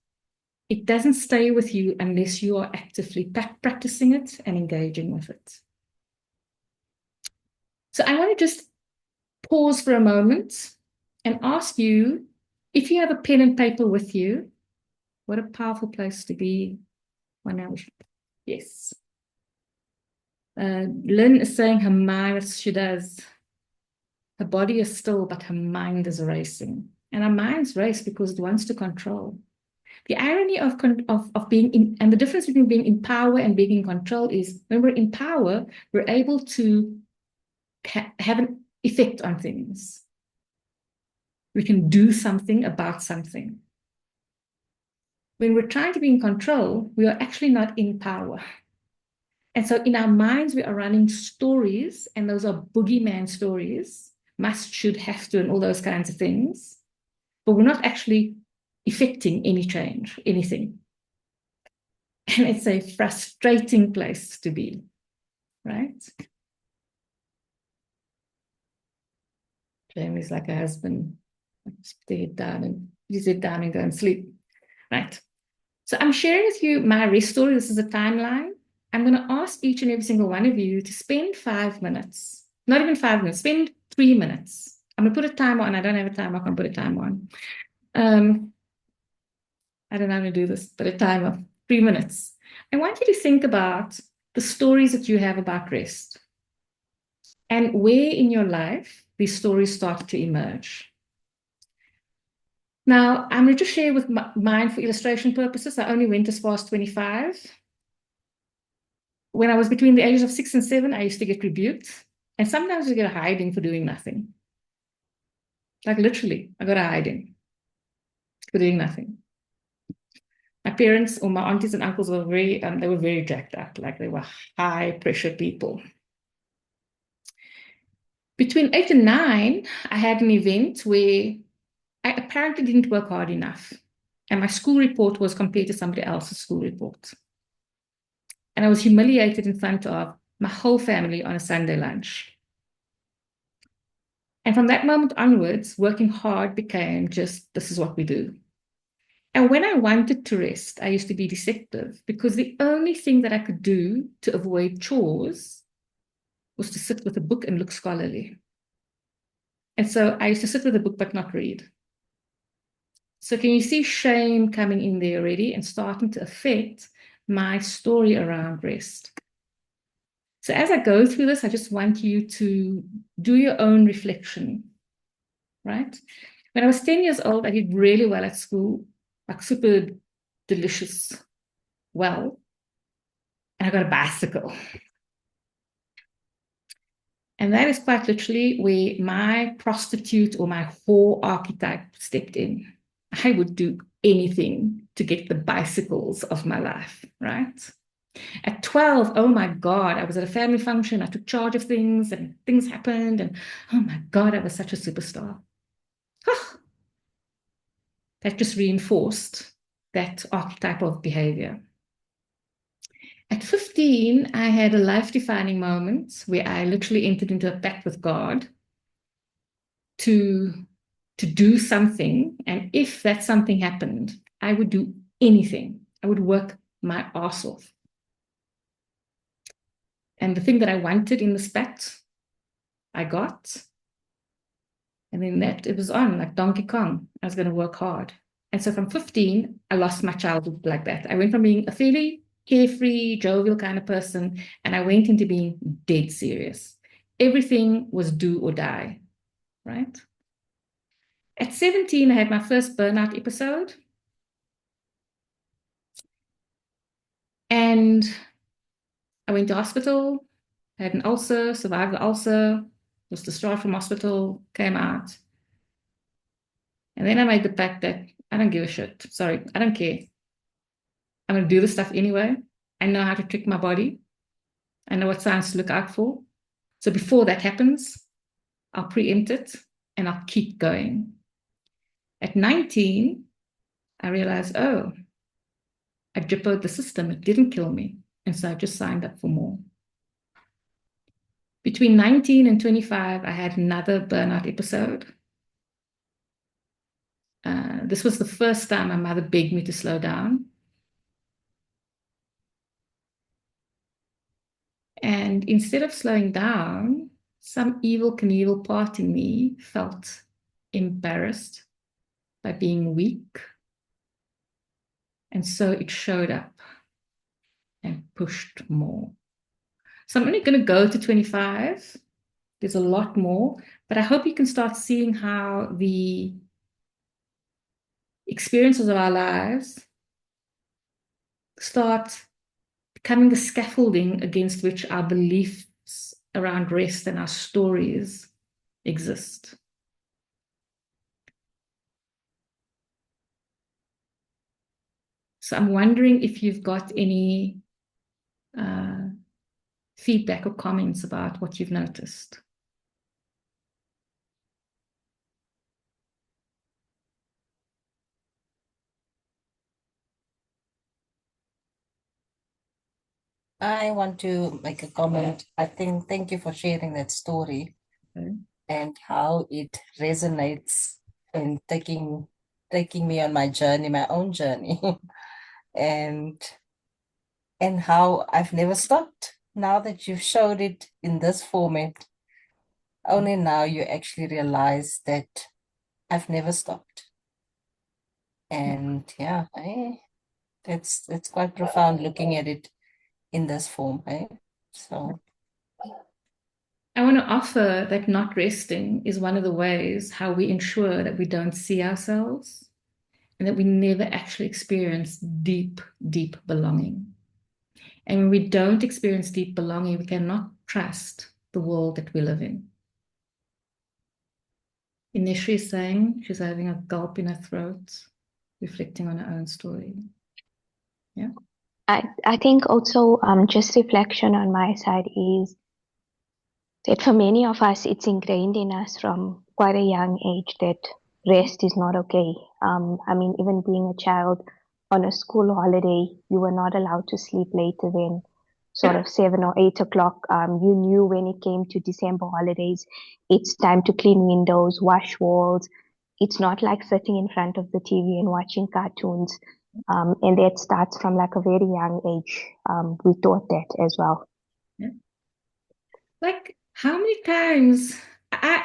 It doesn't stay with you unless you are actively practicing it and engaging with it. So I want to just pause for a moment and ask you, if you have a pen and paper with you, what a powerful place to be. Yes. Lynn is saying her mind, she does. Her body is still, but her mind is racing. And our minds race because it wants to control. The irony of being in, and the difference between being in power and being in control is when we're in power, we're able to have an effect on things. We can do something about something. When we're trying to be in control, we are actually not in power. And so in our minds, we are running stories, and those are boogeyman stories, must, should, have to, and all those kinds of things. But we're not actually effecting any change, anything. And it's a frustrating place to be, right? Jamie's like a husband. Just put your head down and use it down and go and sleep. Right. So I'm sharing with you my rest story. This is a timeline. I'm going to ask each and every single one of you to spend 5 minutes, not even 5 minutes, spend 3 minutes. I'm going to put a timer on. I don't have a timer. I can put a timer on. I don't know how to do this, but a timer, 3 minutes. I want you to think about the stories that you have about rest and where in your life these stories start to emerge. Now, I'm going to just share with mine for illustration purposes. I only went as far as 25. When I was between the ages of 6 and 7, I used to get rebuked. And sometimes I get a hiding for doing nothing. Like literally, I got a hiding for doing nothing. My parents or my aunties and uncles were they were very jacked up. Like they were high pressure people. Between 8 and 9, I had an event where I apparently didn't work hard enough. And my school report was compared to somebody else's school report. And I was humiliated in front of my whole family on a Sunday lunch. And from that moment onwards, working hard became just, this is what we do. And when I wanted to rest, I used to be deceptive because the only thing that I could do to avoid chores was to sit with a book and look scholarly. And so I used to sit with a book but not read. So can you see shame coming in there already and starting to affect my story around rest? So as I go through this, I just want you to do your own reflection, right? When I was 10 years old, I did really well at school, like super delicious well, and I got a bicycle. And that is quite literally where my prostitute or my whore archetype stepped in. I would do anything to get the bicycles of my life, right? At 12, oh my God, I was at a family function. I took charge of things and things happened. And oh my God, I was such a superstar. That just reinforced that archetype of behavior. At 15, I had a life-defining moment where I literally entered into a pact with God to do something. And if that something happened, I would do anything. I would work my ass off. And the thing that I wanted in this pact, I got. And then that it was on like Donkey Kong. I was going to work hard. And so from 15, I lost my childhood like that. I went from being a fairly carefree, jovial kind of person, and I went into being dead serious. Everything was do or die, right? At 17, I had my first burnout episode. And I went to hospital, had an ulcer, survived the ulcer, was discharged from hospital, came out. And then I made the pact that I don't give a shit. Sorry, I don't care. I'm going to do this stuff anyway. I know how to trick my body. I know what signs to look out for. So before that happens, I'll preempt it and I'll keep going. At 19, I realized, oh, I jippoed the system. It didn't kill me. And so I just signed up for more. Between 19 and 25, I had another burnout episode. This was the first time my mother begged me to slow down. And instead of slowing down, some evil Knievel part in me felt embarrassed by being weak. And so it showed up and pushed more. So I'm only going to go to 25. There's a lot more, but I hope you can start seeing how the experiences of our lives start becoming the scaffolding against which our beliefs around rest and our stories exist. So I'm wondering if you've got any feedback or comments about what you've noticed. I want to make a comment. I think thank you for sharing that story. Okay. and how it resonates in taking me on my journey, my own journey, and how I've never stopped. Now that you've showed it in this format, only now you actually realize that I've never stopped. And yeah, it's quite profound looking at it in this form, eh? So I want to offer that not resting is one of the ways how we ensure that we don't see ourselves and that we never actually experience deep, deep belonging. And when we don't experience deep belonging, we cannot trust the world that we live in. Initially saying she's having a gulp in her throat, reflecting on her own story. Yeah. I think also just reflection on my side is that for many of us, it's ingrained in us from quite a young age that rest is not okay. I mean, even being a child on a school holiday, you were not allowed to sleep later than sort of 7 or 8 o'clock. You knew when it came to December holidays, it's time to clean windows, wash walls. It's not like sitting in front of the TV and watching cartoons. And that starts from like a very young age. We taught that as well. Yeah. Like how many times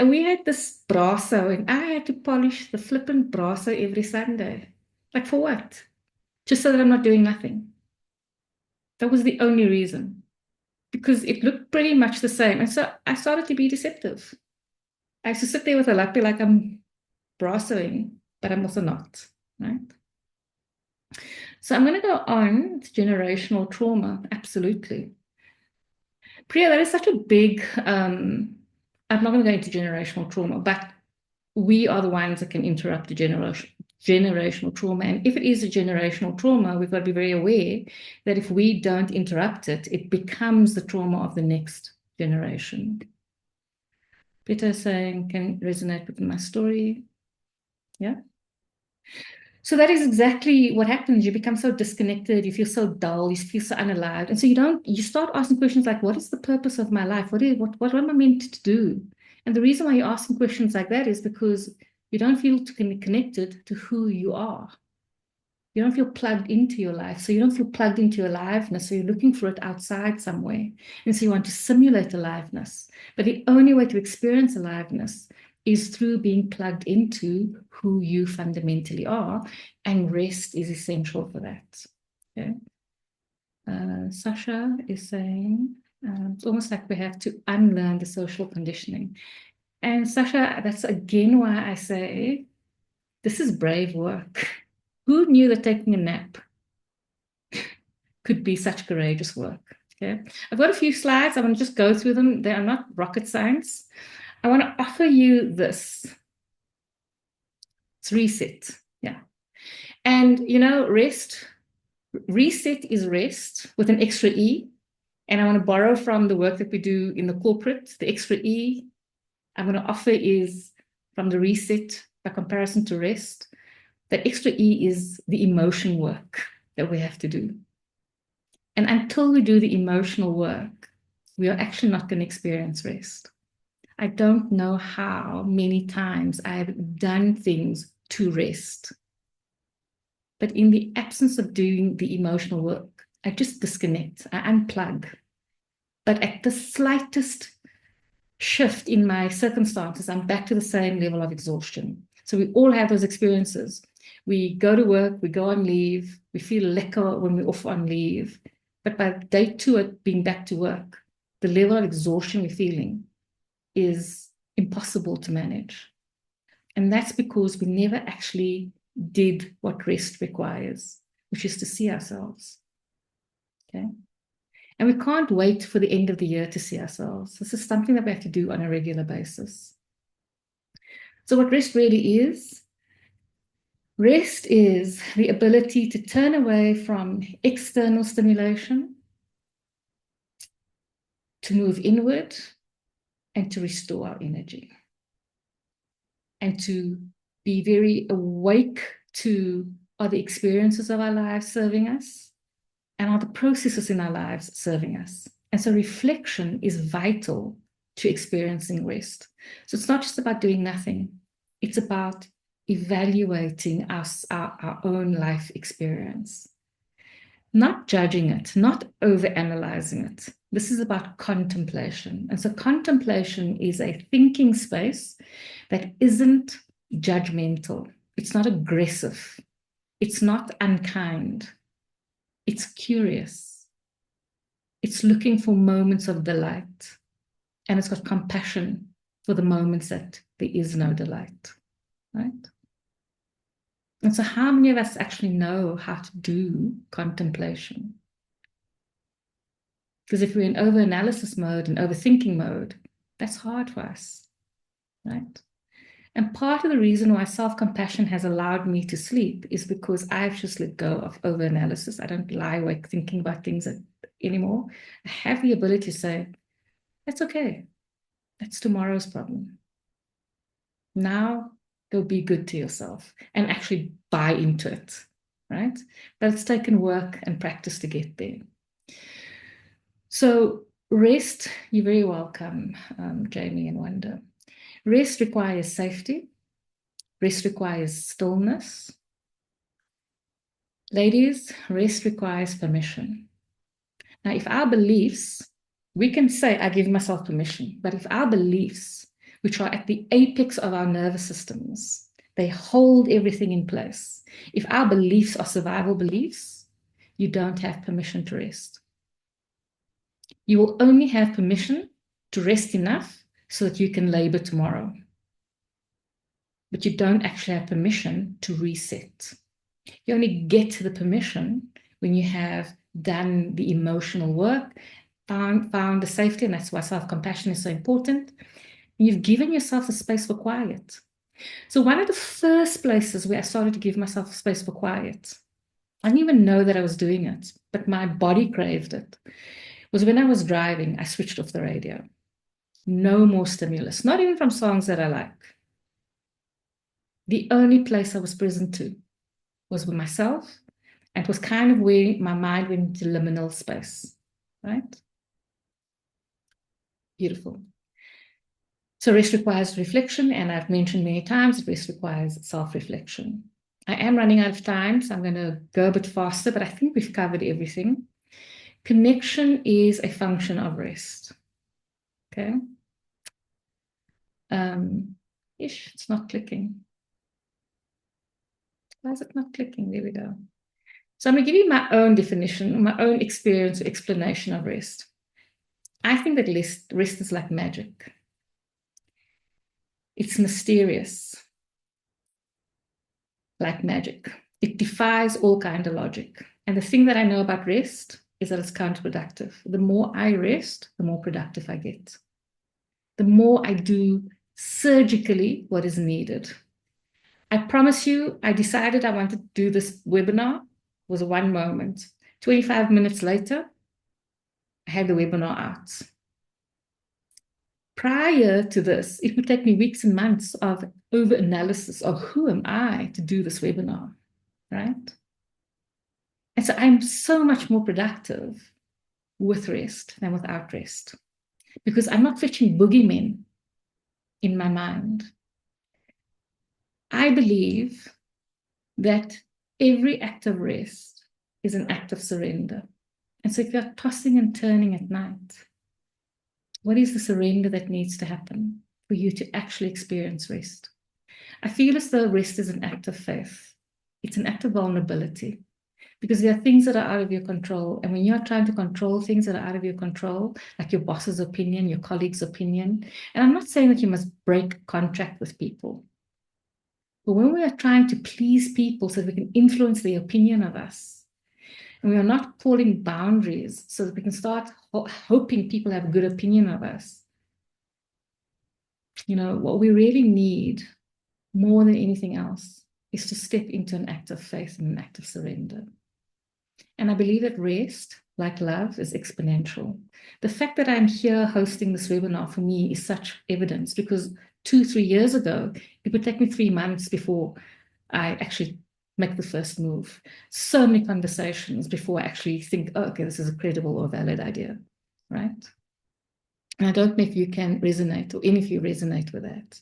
we had this brasso and I had to polish the flippant brasso every Sunday. Like for what? Just so that I'm not doing nothing. That was the only reason. Because it looked pretty much the same. And so I started to be deceptive. I used to sit there with a lappy like I'm brassoing, but I'm also not, right? So I'm going to go on to generational trauma. Absolutely. Priya, that is such a big, I'm not going to go into generational trauma, but we are the ones that can interrupt the generational trauma. And if it is a generational trauma, we've got to be very aware that if we don't interrupt it, it becomes the trauma of the next generation. Peter saying, can resonate with my story. Yeah. So that is exactly what happens. You become so disconnected, you feel so dull, you feel so unalive. And so you start asking questions like, what is the purpose of my life? What am I meant to do? And the reason why you're asking questions like that is because you don't feel connected to who you are. You don't feel plugged into your life. So you don't feel plugged into your aliveness. So you're looking for it outside somewhere. And so you want to simulate aliveness. But the only way to experience aliveness is through being plugged into who you fundamentally are. And rest is essential for that. Okay. Sasha is saying, it's almost like we have to unlearn the social conditioning. And Sasha, that's again why I say, this is brave work. Who knew that taking a nap could be such courageous work? Okay. I've got a few slides. I want to just go through them. They are not rocket science. I want to offer you this. It's reset. Yeah. And reset is rest with an extra E. And I want to borrow from the work that we do in the corporate. The extra E I'm going to offer is from the reset by comparison to rest. That extra E is the emotion work that we have to do. And until we do the emotional work, we are actually not going to experience rest. I don't know how many times I have done things to rest. But in the absence of doing the emotional work, I just disconnect, I unplug. But at the slightest shift in my circumstances, I'm back to the same level of exhaustion. So we all have those experiences. We go to work, we go on leave, we feel lekker when we're off on leave. But by day 2 of being back to work, the level of exhaustion we're feeling is impossible to manage. And that's because we never actually did what rest requires, which is to see ourselves. Okay. And we can't wait for the end of the year to see ourselves. This is something that we have to do on a regular basis. So what rest really is the ability to turn away from external stimulation, to move inward, and to restore our energy. And to be very awake to, are the experiences of our lives serving us? And are the processes in our lives serving us? And so reflection is vital to experiencing rest. So it's not just about doing nothing. It's about evaluating our own life experience, not judging it, not overanalyzing it. This is about contemplation. And so contemplation is a thinking space that isn't judgmental. It's not aggressive. It's not unkind. It's curious. It's looking for moments of delight. And it's got compassion for the moments that there is no delight, right? And so how many of us actually know how to do contemplation? Because if we're in over-analysis mode and overthinking mode, that's hard for us, right? And part of the reason why self-compassion has allowed me to sleep is because I've just let go of over-analysis. I don't lie awake thinking about things anymore. I have the ability to say, that's okay. That's tomorrow's problem. Now, go be good to yourself and actually buy into it, right? But it's taken work and practice to get there. So rest, you're very welcome, Jamie and Wanda. Rest requires safety. Rest requires stillness. Ladies, rest requires permission. Now, if our beliefs, we can say, I give myself permission, but if our beliefs, which are at the apex of our nervous systems, they hold everything in place. If our beliefs are survival beliefs, you don't have permission to rest. You will only have permission to rest enough so that you can labor tomorrow. But you don't actually have permission to reset. You only get to the permission when you have done the emotional work, found the safety, and that's why self-compassion is so important. And you've given yourself the space for quiet. So one of the first places where I started to give myself space for quiet, I didn't even know that I was doing it, but my body craved it, was when I was driving. I switched off the radio. No more stimulus, not even from songs that I like. The only place I was present to was with myself, and it was kind of where my mind went into liminal space, right? Beautiful. So rest requires reflection, and I've mentioned many times that rest requires self-reflection. I am running out of time, so I'm going to go a bit faster, but I think we've covered everything. Connection is a function of rest. Okay. It's not clicking. Why is it not clicking? There we go. So I'm going to give you my own definition, my own experience or explanation of rest. I think that rest is like magic. It's mysterious, like magic. It defies all kind of logic. And the thing that I know about rest is that it's counterproductive. The more I rest, the more productive I get. The more I do surgically what is needed. I promise you, I decided I wanted to do this webinar. It was one moment. 25 minutes later, I had the webinar out. Prior to this, it would take me weeks and months of over-analysis of who am I to do this webinar, right? And so I'm so much more productive with rest than without rest because I'm not fetching boogeymen in my mind. I believe that every act of rest is an act of surrender. And so if you're tossing and turning at night, what is the surrender that needs to happen for you to actually experience rest? I feel as though rest is an act of faith. It's an act of vulnerability because there are things that are out of your control. And when you're trying to control things that are out of your control, like your boss's opinion, your colleague's opinion, and I'm not saying that you must break contract with people, but when we are trying to please people so that we can influence their opinion of us, and we are not pulling boundaries so that we can start hoping people have a good opinion of us, what we really need more than anything else is to step into an act of faith and an act of surrender. And I believe that rest, like love, is exponential. The fact that I'm here hosting this webinar for me is such evidence because 2-3 years ago, it would take me 3 months before I actually make the first move. So many conversations before I actually think, oh, okay, this is a credible or valid idea, right? And I don't know if you can resonate or any of you resonate with that.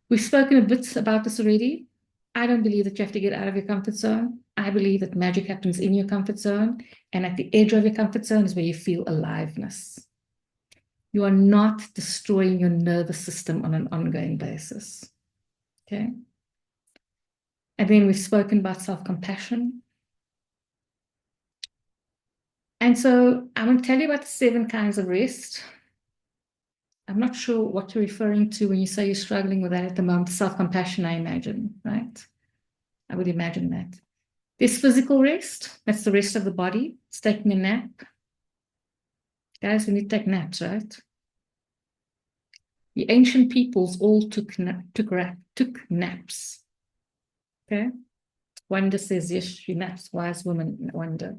We've spoken a bit about this already. I don't believe that you have to get out of your comfort zone. I believe that magic happens in your comfort zone. And at the edge of your comfort zone is where you feel aliveness. You are not destroying your nervous system on an ongoing basis. Okay. And then we've spoken about self-compassion. And so I'm going to tell you about the 7 kinds of rest. I'm not sure what you're referring to when you say you're struggling with that at the moment. Self-compassion, I imagine, right? I would imagine that. There's physical rest. That's the rest of the body. It's taking a nap. Guys, we need to take naps, right? The ancient peoples all took naps. Okay? Wonder says, yes, she naps. Wise woman, wonder.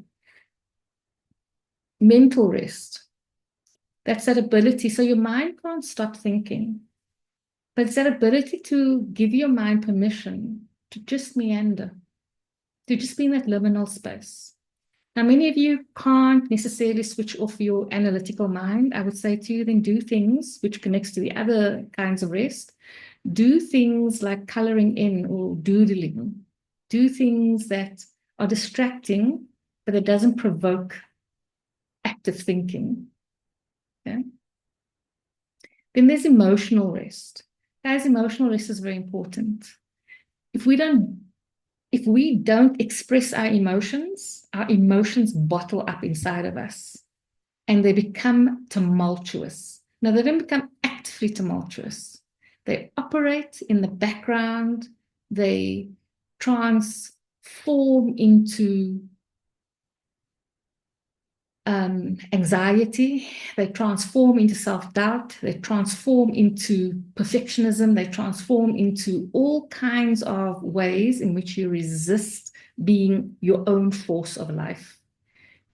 Mental rest. That's that ability. So your mind can't stop thinking, but it's that ability to give your mind permission to just meander, to just be in that liminal space. Now, many of you can't necessarily switch off your analytical mind. I would say to you, then do things which connects to the other kinds of rest. Do things like coloring in or doodling. Do things that are distracting, but it doesn't provoke active thinking. Okay? Then there's emotional rest. Guys, emotional rest is very important. If we don't express our emotions bottle up inside of us and they become tumultuous. Now, they don't become actively tumultuous. They operate in the background. They transform into anxiety, they transform into self-doubt, they transform into perfectionism, they transform into all kinds of ways in which you resist being your own force of life.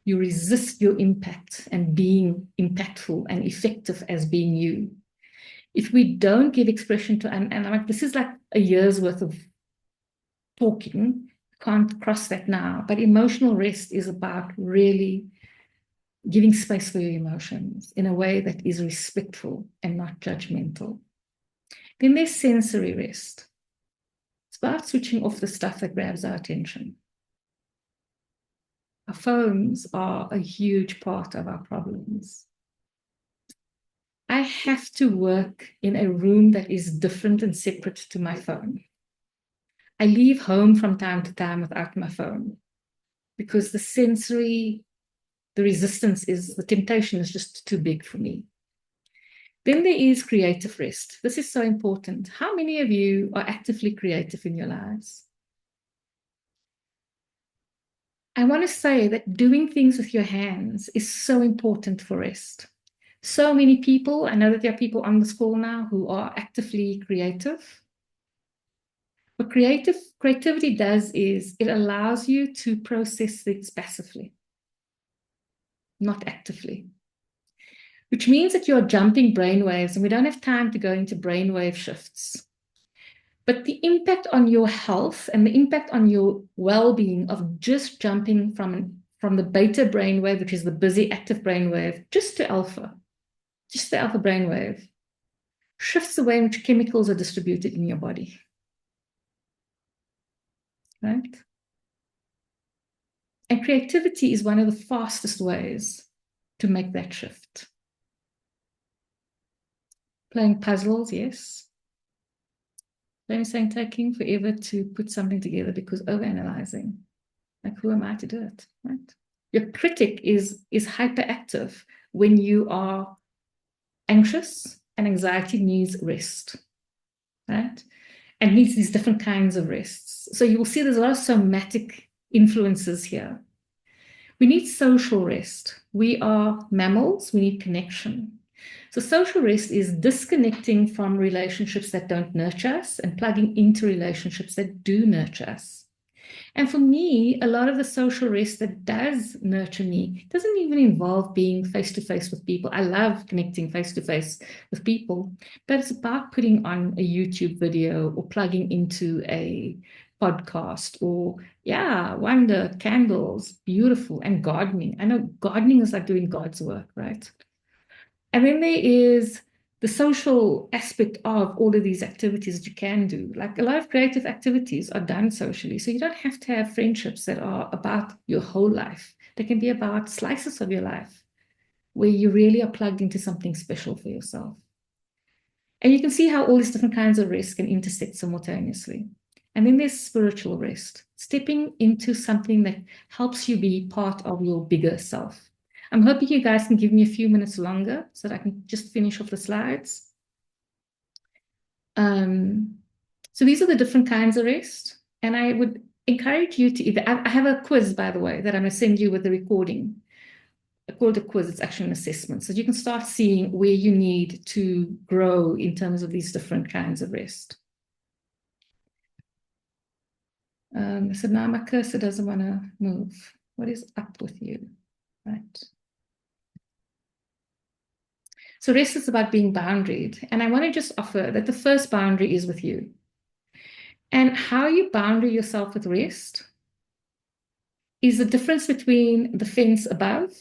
You resist your impact and being impactful and effective as being you. If we don't give expression to, and I'm like, this is like a year's worth of talking, can't cross that now, but emotional rest is about really giving space for your emotions in a way that is respectful and not judgmental. Then there's sensory rest. It's about switching off the stuff that grabs our attention. Our phones are a huge part of our problems. I have to work in a room that is different and separate to my phone. I leave home from time to time without my phone because the temptation is just too big for me. Then there is creative rest. This is so important. How many of you are actively creative in your lives? I want to say that doing things with your hands is so important for rest. So many people, I know that there are people on this call now who are actively creative. What creativity does is it allows you to process things passively, not actively, which means that you're jumping brainwaves, and we don't have time to go into brainwave shifts. But the impact on your health and the impact on your well-being of just jumping from the beta brainwave, which is the busy active brainwave, just the alpha brainwave, shifts the way in which chemicals are distributed in your body. Right? And creativity is one of the fastest ways to make that shift. Playing puzzles, yes. Let me say taking forever to put something together because overanalyzing. Like, who am I to do it? Right? Your critic is hyperactive when you are anxious, and anxiety needs rest. Right? And needs these different kinds of rests. So you will see there's a lot of somatic influences here. We need social rest. We are mammals, we need connection. So social rest is disconnecting from relationships that don't nurture us and plugging into relationships that do nurture us. And for me, a lot of the social rest that does nurture me doesn't even involve being face-to-face with people. I love connecting face-to-face with people, but it's about putting on a YouTube video or plugging into a podcast or, wonder, candles, beautiful, and gardening. I know gardening is like doing God's work, right? And then there is the social aspect of all of these activities that you can do. Like a lot of creative activities are done socially. So you don't have to have friendships that are about your whole life. They can be about slices of your life where you really are plugged into something special for yourself. And you can see how all these different kinds of rest can intersect simultaneously. And then there's spiritual rest, stepping into something that helps you be part of your bigger self. I'm hoping you guys can give me a few minutes longer so that I can just finish off the slides. So these are the different kinds of rest. And I would encourage you to either, I have a quiz, by the way, that I'm going to send you with the recording. I call it a quiz, it's actually an assessment. So you can start seeing where you need to grow in terms of these different kinds of rest. So now my cursor doesn't want to move. What is up with you? Right. So rest is about being boundaried. And I want to just offer that the first boundary is with you. And how you boundary yourself with rest is the difference between the fence above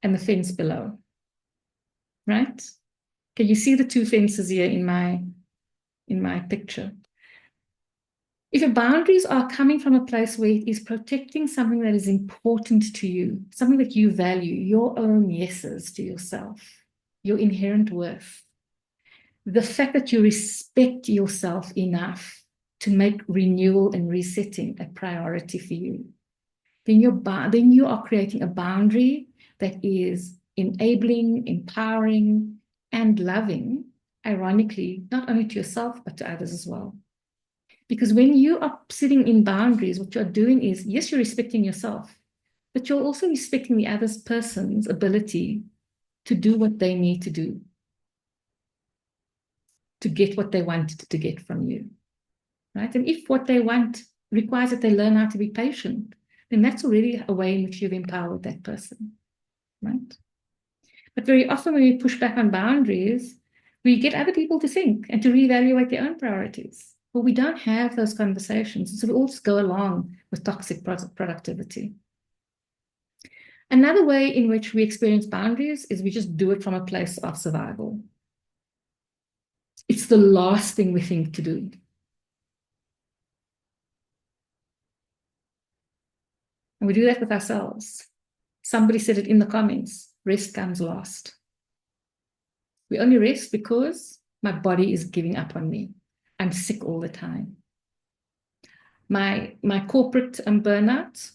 and the fence below. Right? Can you see the two fences here in my picture? If your boundaries are coming from a place where it is protecting something that is important to you, something that you value, your own yeses to yourself, your inherent worth, the fact that you respect yourself enough to make renewal and resetting a priority for you, then you are creating a boundary that is enabling, empowering, and loving, ironically, not only to yourself, but to others as well. Because when you are sitting in boundaries, what you're doing is, yes, you're respecting yourself, but you're also respecting the other person's ability to do what they need to do, to get what they want to get from you, right? And if what they want requires that they learn how to be patient, then that's already a way in which you've empowered that person, right? But very often when we push back on boundaries, we get other people to think and to reevaluate their own priorities. But we don't have those conversations. So we all just go along with toxic productivity. Another way in which we experience boundaries is we just do it from a place of survival. It's the last thing we think to do. And we do that with ourselves. Somebody said it in the comments, rest comes last. We only rest because my body is giving up on me. I'm sick all the time. My corporate burnout,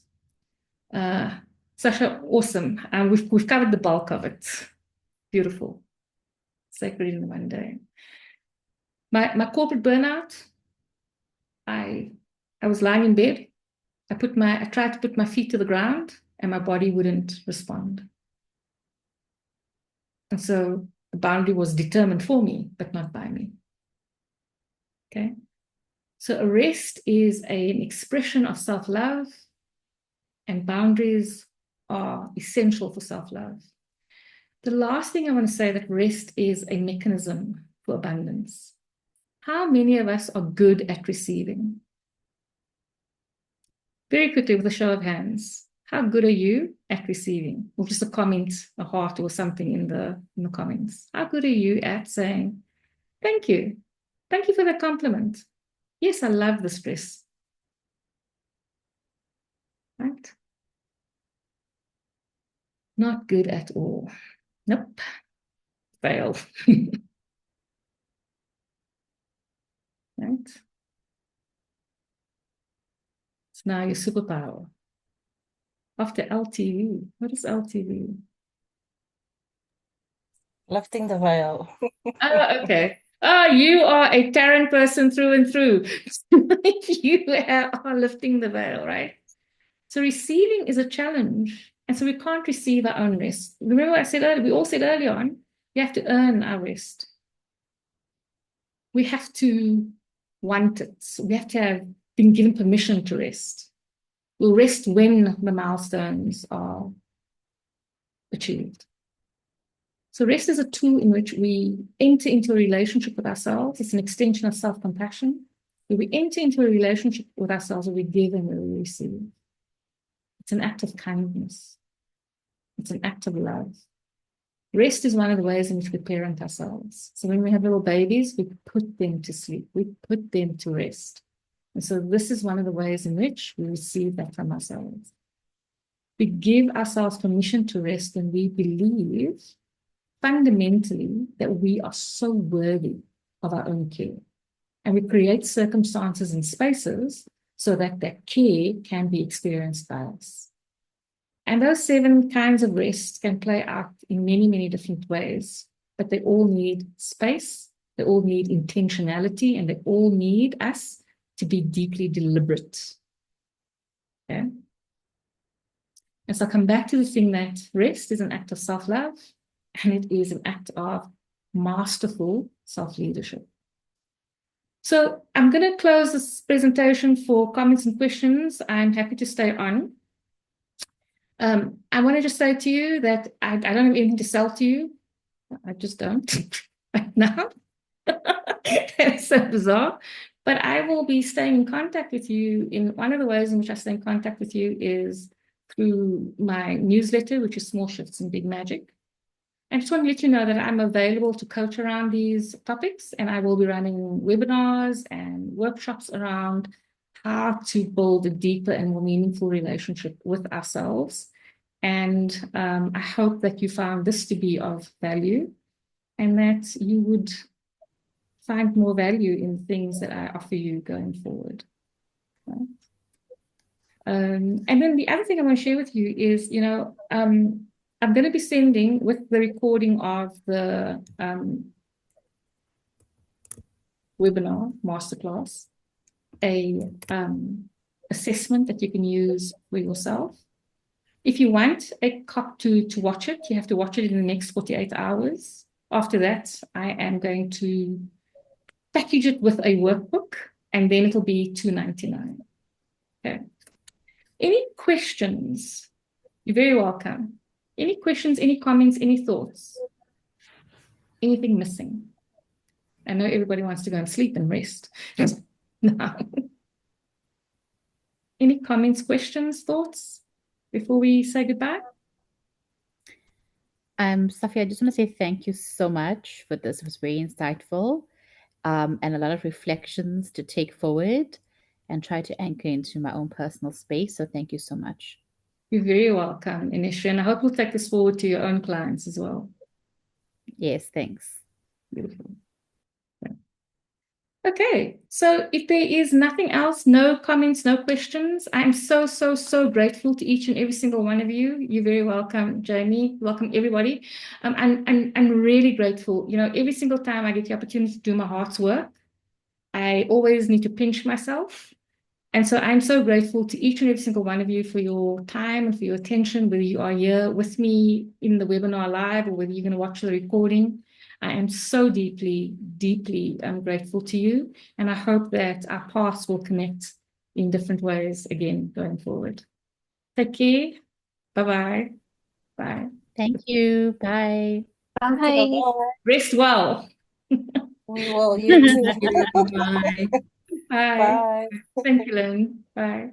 Sasha, awesome. We've covered the bulk of it. Beautiful. Sacred in one day. My corporate burnout, I was lying in bed. I tried to put my feet to the ground and my body wouldn't respond. And so the boundary was determined for me, but not by me. Okay. So a rest is an expression of self-love, and boundaries are essential for self-love. The last thing I want to say, that rest is a mechanism for abundance. How many of us are good at receiving? Very quickly, with a show of hands, how good are you at receiving? Or just a comment, a heart or something in the comments. How good are you at saying, thank you. Thank you for that compliment. Yes, I love this dress. Right? Not good at all. Nope. Fail. Right? It's now your superpower. After LTV. What is LTV? Lifting the veil. Oh, okay. Oh, you are a Tarrant person through and through. You are lifting the veil, right? So receiving is a challenge. And so we can't receive our own rest. Remember I said earlier, we all said earlier on, we have to earn our rest. We have to want it. We have to have been given permission to rest. We'll rest when the milestones are achieved. So rest is a tool in which we enter into a relationship with ourselves. It's an extension of self-compassion. Where we enter into a relationship with ourselves where we give and where we receive. It's an act of kindness. It's an act of love. Rest is one of the ways in which we parent ourselves. So when we have little babies, we put them to sleep, we put them to rest. And so this is one of the ways in which we receive that from ourselves. We give ourselves permission to rest when we believe fundamentally that we are so worthy of our own care. And we create circumstances and spaces so that that care can be experienced by us. And those 7 kinds of rest can play out in many, many different ways, but they all need space, they all need intentionality, and they all need us to be deeply deliberate. Okay? And so I'll come back to the thing that rest is an act of self-love, and it is an act of masterful self-leadership. So I'm going to close this presentation for comments and questions. I'm happy to stay on. I want to just say to you that I don't have anything to sell to you. I just don't right now. It's so bizarre. But I will be staying in contact with you. In one of the ways in which I stay in contact with you is through my newsletter, which is Small Shifts in Big Magic. I just want to let you know that I'm available to coach around these topics, and I will be running webinars and workshops around how to build a deeper and more meaningful relationship with ourselves. And I hope that you found this to be of value and that you would find more value in things that I offer you going forward. Right? And then the other thing I want to share with you is, I'm going to be sending with the recording of the webinar masterclass a assessment that you can use for yourself. If you want a cop to watch it, you have to watch it in the next 48 hours. After that, I am going to package it with a workbook, and then it'll be $2.99. Okay. Any questions? You're very welcome. Any questions, any comments, any thoughts? Anything missing? I know everybody wants to go and sleep and rest. No. Any comments, questions, thoughts before we say goodbye? Safi, I just want to say thank you so much for this. It was very insightful, and a lot of reflections to take forward and try to anchor into my own personal space. So thank you so much. You're very welcome, Inisha, and I hope you'll take this forward to your own clients as well. Yes, thanks. Beautiful. Okay, so if there is nothing else, no comments, no questions, I'm so, so, so grateful to each and every single one of you. You're very welcome, Jamie. Welcome, everybody. I'm really grateful. Every single time I get the opportunity to do my heart's work, I always need to pinch myself. And so I'm so grateful to each and every single one of you for your time and for your attention, whether you are here with me in the webinar live or whether you're going to watch the recording. I am so deeply, deeply grateful to you. And I hope that our paths will connect in different ways again going forward. Take care. Bye-bye. Bye. Thank you. Bye. Bye. Rest well. We will. You too. Bye. Bye. Bye. Thank you, Lynn. Bye.